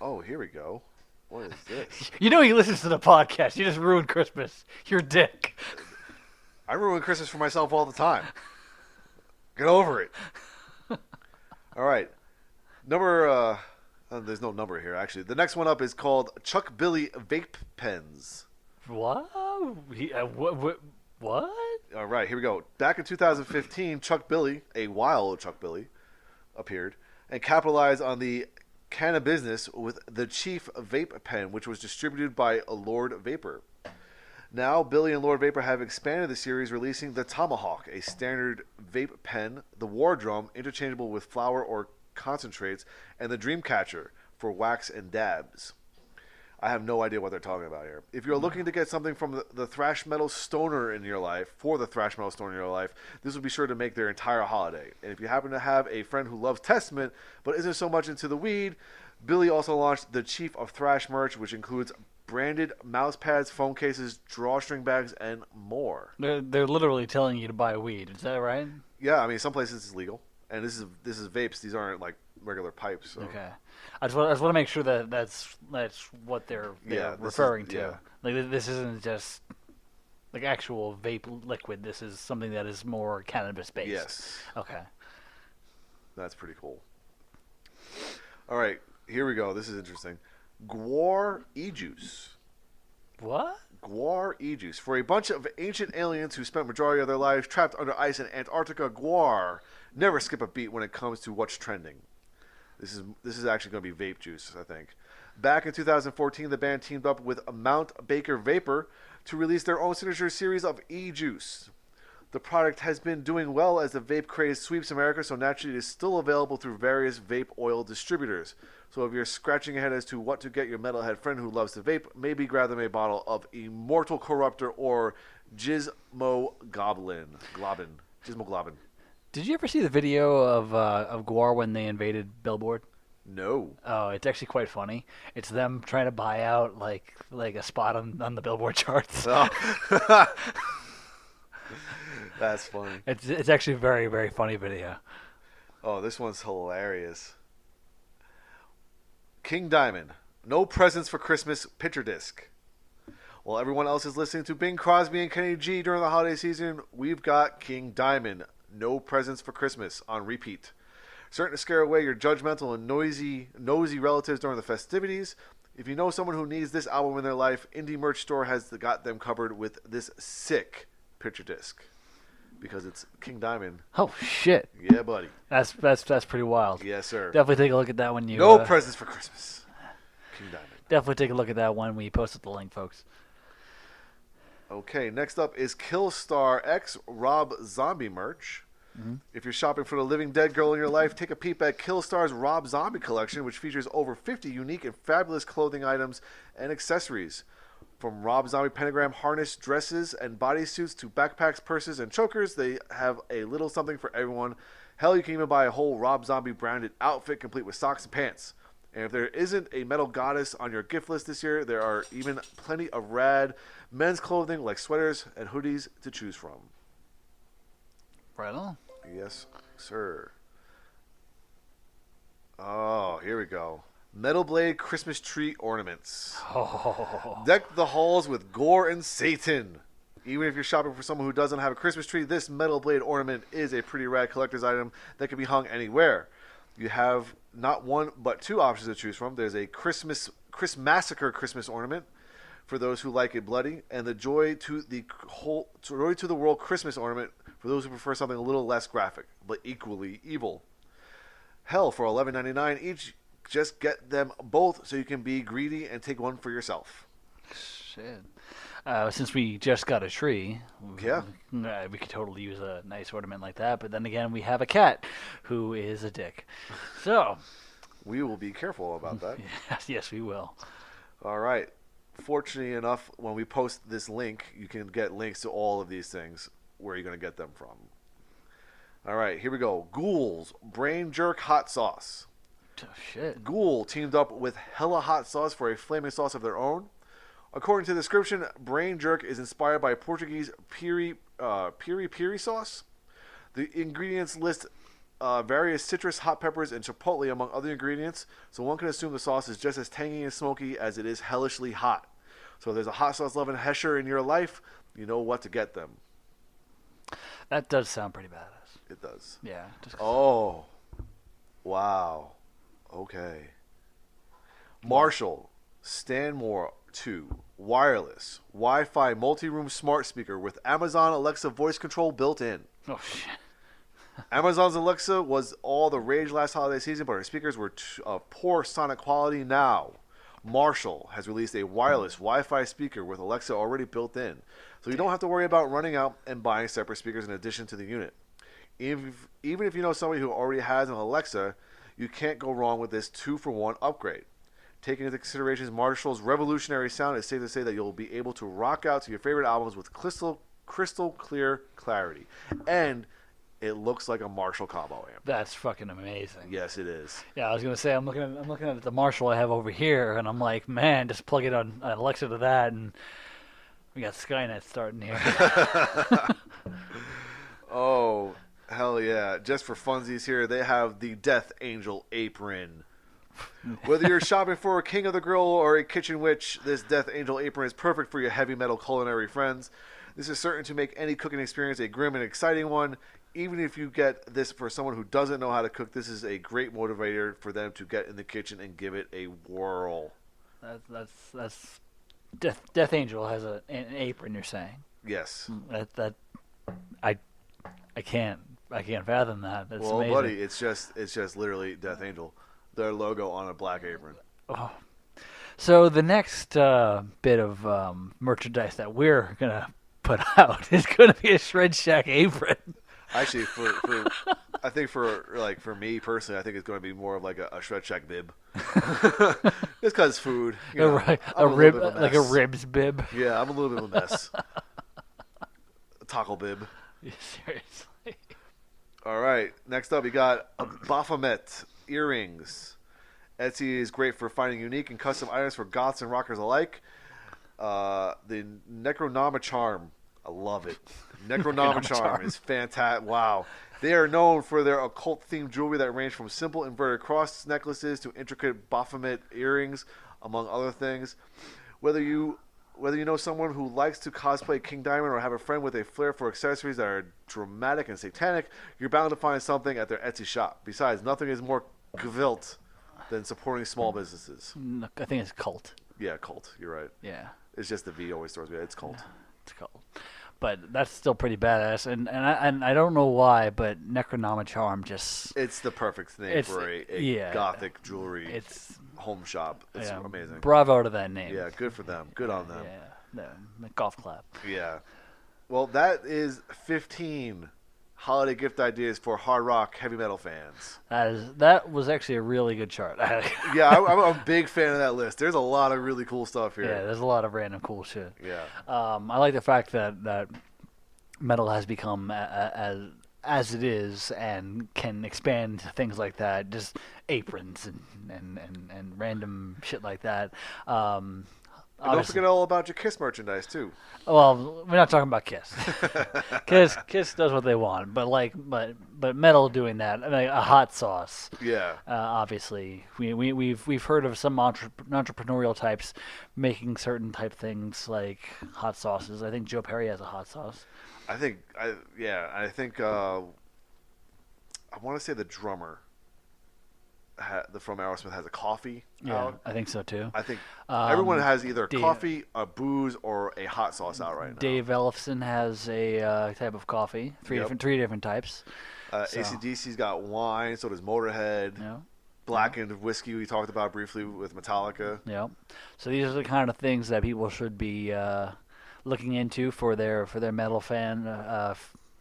Oh, here we go. What is this? You know he listens to the podcast. You just ruined Christmas. You're a dick. I ruin Christmas for myself all the time. Get over it. All right. There's no number here, actually. The next one up is called Chuck Billy Vape Pens. What? What? All right, here we go. Back in 2015, Chuck Billy, a wild Chuck Billy, appeared and capitalized on the cannabusiness with the Chief Vape Pen, which was distributed by Lord Vapor. Now, Billy and Lord Vapor have expanded the series, releasing the Tomahawk, a standard vape pen, the War Drum, interchangeable with flower or concentrates, and the Dreamcatcher for wax and dabs. I have no idea what they're talking about here. If you're looking to get something from the thrash metal stoner in your life, this would be sure to make their entire holiday. And if you happen to have a friend who loves Testament but isn't so much into the weed, Billy also launched the Chief of Thrash merch, which includes branded mouse pads, phone cases, drawstring bags, and more. They're literally telling you to buy weed. Is that right? Yeah, I mean, some places it's legal, and this is vapes. These aren't like regular pipes. So. Okay. I just want to make sure that that's what they're referring to. Yeah. Like this isn't just like actual vape liquid. This is something that is more cannabis based. Yes. Okay. That's pretty cool. All right, here we go. This is interesting. Gwar e-juice. What? Gwar e-juice. For a bunch of ancient aliens who spent majority of their lives trapped under ice in Antarctica, Gwar never skip a beat when it comes to what's trending. This is actually going to be vape juice, I think. Back in 2014, the band teamed up with Mount Baker Vapor to release their own signature series of e-juice. The product has been doing well as the vape craze sweeps America, so naturally it is still available through various vape oil distributors. So if you're scratching your head as to what to get your metalhead friend who loves to vape, maybe grab them a bottle of Immortal Corruptor or Gizmo Globin. Did you ever see the video of Gwar when they invaded Billboard? No. Oh, it's actually quite funny. It's them trying to buy out like a spot on the Billboard charts. Oh. That's funny. It's actually a very, very funny video. Oh, this one's hilarious. King Diamond, no presents for Christmas picture disc. While everyone else is listening to Bing Crosby and Kenny G during the holiday season, we've got King Diamond, no presents for Christmas, on repeat. Certain to scare away your judgmental and nosy relatives during the festivities. If you know someone who needs this album in their life, Indie Merch Store has got them covered with this sick picture disc. Because it's King Diamond. Oh shit! Yeah, buddy. That's pretty wild. Yes, sir. Definitely take a look at that when you. No presents for Christmas. King Diamond. Definitely take a look at that when we post the link, folks. Okay, next up is Killstar X Rob Zombie merch. Mm-hmm. If you're shopping for the living dead girl in your life, take a peep at Killstar's Rob Zombie collection, which features over 50 unique and fabulous clothing items and accessories. From Rob Zombie pentagram harness, dresses, and bodysuits to backpacks, purses, and chokers, they have a little something for everyone. Hell, you can even buy a whole Rob Zombie branded outfit complete with socks and pants. And if there isn't a metal goddess on your gift list this year, there are even plenty of rad men's clothing like sweaters and hoodies to choose from. Right on. Yes, sir. Oh, here we go. Metal Blade Christmas tree ornaments. Oh. Deck the halls with gore and Satan. Even if you're shopping for someone who doesn't have a Christmas tree, this Metal Blade ornament is a pretty rad collector's item that can be hung anywhere. You have not one but two options to choose from. There's a Chris Massacre Christmas ornament for those who like it bloody, and the Joy to the World Christmas ornament for those who prefer something a little less graphic but equally evil. Hell, for $11.99 each, just get them both so you can be greedy and take one for yourself. Shit. Since we just got a tree, Yeah. we could totally use a nice ornament like that. But then again, we have a cat who is a dick. So, We will be careful about that. yes, we will. All right. Fortunately enough, when we post this link, you can get links to all of these things where you're going to get them from. All right, here we go. Ghoul's Brain Jerk Hot Sauce. Oh, shit. Ghoul teamed up with Hella Hot Sauce for a flaming sauce of their own. According to the description, Brain Jerk is inspired by Portuguese piri sauce. The ingredients list various citrus, hot peppers, and chipotle among other ingredients, so one can assume the sauce is just as tangy and smoky as it is hellishly hot. So if there's a hot sauce loving Hesher in your life, you know what to get them. That does sound pretty badass. It does. Yeah. Just Oh. Wow. Okay. Marshall Stanmore 2 wireless Wi-Fi multi-room smart speaker with Amazon Alexa voice control built in. Oh, shit. Amazon's Alexa was all the rage last holiday season, but her speakers were of poor sonic quality now. Marshall has released a wireless Wi-Fi speaker with Alexa already built in, so you don't have to worry about running out and buying separate speakers in addition to the unit. Even if you know somebody who already has an Alexa, you can't go wrong with this 2-for-1 upgrade. Taking into consideration Marshall's revolutionary sound, it's safe to say that you'll be able to rock out to your favorite albums with crystal clear clarity. And it looks like a Marshall combo amp. That's fucking amazing. Yes, it is. Yeah, I was gonna say I'm looking at the Marshall I have over here, and I'm like, man, just plug it on Alexa to that, and we got Skynet starting here. Oh, hell yeah. Just for funsies here, they have the Death Angel apron. Whether you're shopping for a King of the Grill or a Kitchen Witch, this Death Angel apron is perfect for your heavy metal culinary friends. This is certain to make any cooking experience a grim and exciting one. Even if you get this for someone who doesn't know how to cook, this is a great motivator for them to get in the kitchen and give it a whirl. That's Death Angel has an apron. You're saying Yes. I can't fathom that. That's Well, amazing. buddy, it's just literally Death Angel, their logo on a black apron. Oh. So the next bit of merchandise that we're gonna put out is gonna be a Shred Shack apron. Actually, for I think for me personally, I think it's going to be more of like a Shred Shack bib. Just because food. You know, A rib, like a ribs bib. Yeah, I'm a little bit of a mess. A taco bib. Seriously. All right, next up we got a Baphomet earrings. Etsy is great for finding unique and custom items for goths and rockers alike. The Necronomicharm, I love it. Necronomicharm is fantastic. Wow. They are known for their occult-themed jewelry that range from simple inverted cross necklaces to intricate Baphomet earrings, among other things. Whether you know someone who likes to cosplay King Diamond or have a friend with a flair for accessories that are dramatic and satanic, you're bound to find something at their Etsy shop. Besides, nothing is more gewild than supporting small businesses. I think it's cult. Yeah, cult. You're right. Yeah, It's just the V always throws me. It's cult. it's cult. But that's still pretty badass, and I don't know why, but Necronomicharm just It's the perfect name It's- for a yeah. gothic jewelry it's home shop. It's yeah, amazing. Bravo to that name. Yeah, good for them. Good on them. Yeah, the golf clap. Yeah. Well, that is 15 holiday gift ideas for hard rock heavy metal fans. That was actually a really good chart. Yeah, I'm a big fan of that list. There's a lot of really cool stuff Yeah, here. there's a lot of random cool shit. Yeah. I like the fact that metal has become as as it is and can expand to things like that, just aprons and random shit like that. And don't forget all about your Kiss merchandise too. Well, we're not talking about Kiss. Kiss does what they want, but Metal doing that, I mean, a hot sauce. Yeah. Obviously, we've heard of some entrepreneurial types making certain type things like hot sauces. I think Joe Perry has a hot sauce. I think I want to say the drummer from Aerosmith has a coffee out. I think so too. I think everyone has either Dave- coffee, a booze, or a hot sauce out right now. Dave Ellefson has a type of coffee, three different types. So- AC/DC's got wine, so does Motorhead. Yeah. Blackened whiskey we talked about briefly with Metallica. Yeah. So these are the kind of things that people should be looking into for their metal fan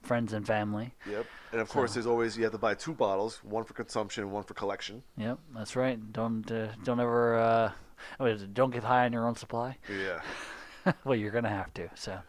friends and family. Yep. And of course, there's always you have to buy 2 bottles, one for consumption and one for collection. Yep, that's right. Don't ever don't get high on your own supply. Yeah. Well, you're gonna have to. So,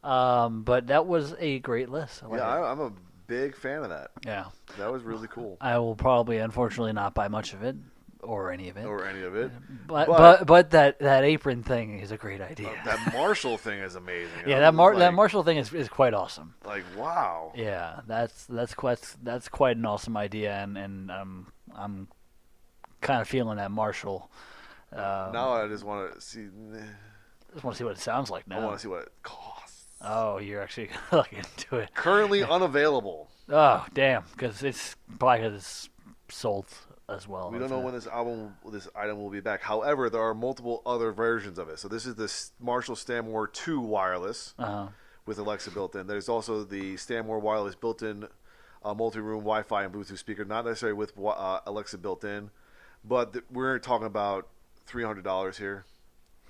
but that was a great list. I like it. I'm a big fan of that. Yeah. That was really cool. I will probably, unfortunately, not buy much of it or any of it. Or any of it. But that apron thing is a great idea. That Marshall thing is amazing. Yeah, that Marshall thing is quite awesome. Like, wow. Yeah, that's quite an awesome idea, and I'm kind of feeling that Marshall. Now I just want to see. Just want to see what it sounds like now. I want to see what it costs. Oh, you're actually looking into it. Currently unavailable. Oh, damn! Because it's sold as well. We don't know when this item will be back. However, there are multiple other versions of it. So this is the Marshall Stanmore 2 wireless with Alexa built in. There's also the Stanmore wireless built-in multi-room Wi-Fi and Bluetooth speaker, not necessarily with Alexa built in, but we're talking about $300 here.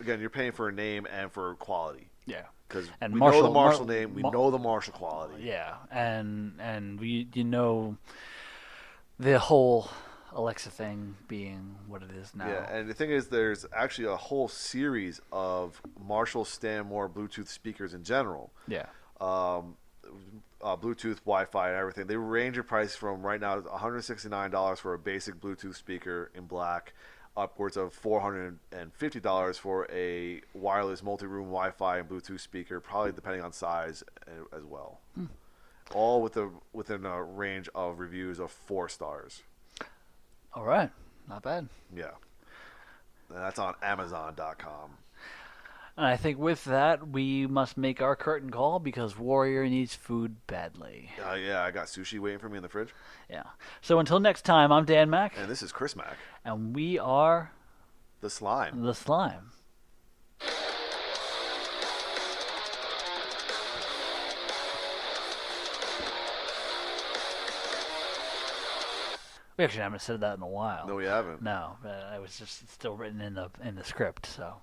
Again, you're paying for a name and for quality. Yeah. Because we Marshall, know the Marshall name, we know the Marshall quality. Yeah, and you know the whole Alexa thing being what it is now. Yeah, and the thing is, there's actually a whole series of Marshall Stanmore Bluetooth speakers in general. Yeah. Bluetooth, Wi-Fi, and everything. They range in price from right now $169 for a basic Bluetooth speaker in black, upwards of $450 for a wireless multi-room Wi-Fi and Bluetooth speaker, probably depending on size as well. All within a range of reviews of 4 stars. All right, not bad. Yeah, and that's on Amazon.com. And I think with that, we must make our curtain call because Warrior needs food badly. Yeah, I got sushi waiting for me in the fridge. Yeah. So until next time, I'm Dan Mack. And this is Chris Mack. And we are The Slime. The Slime. We actually haven't said that in a while. No, we haven't. No, but it was just still written in the script. So.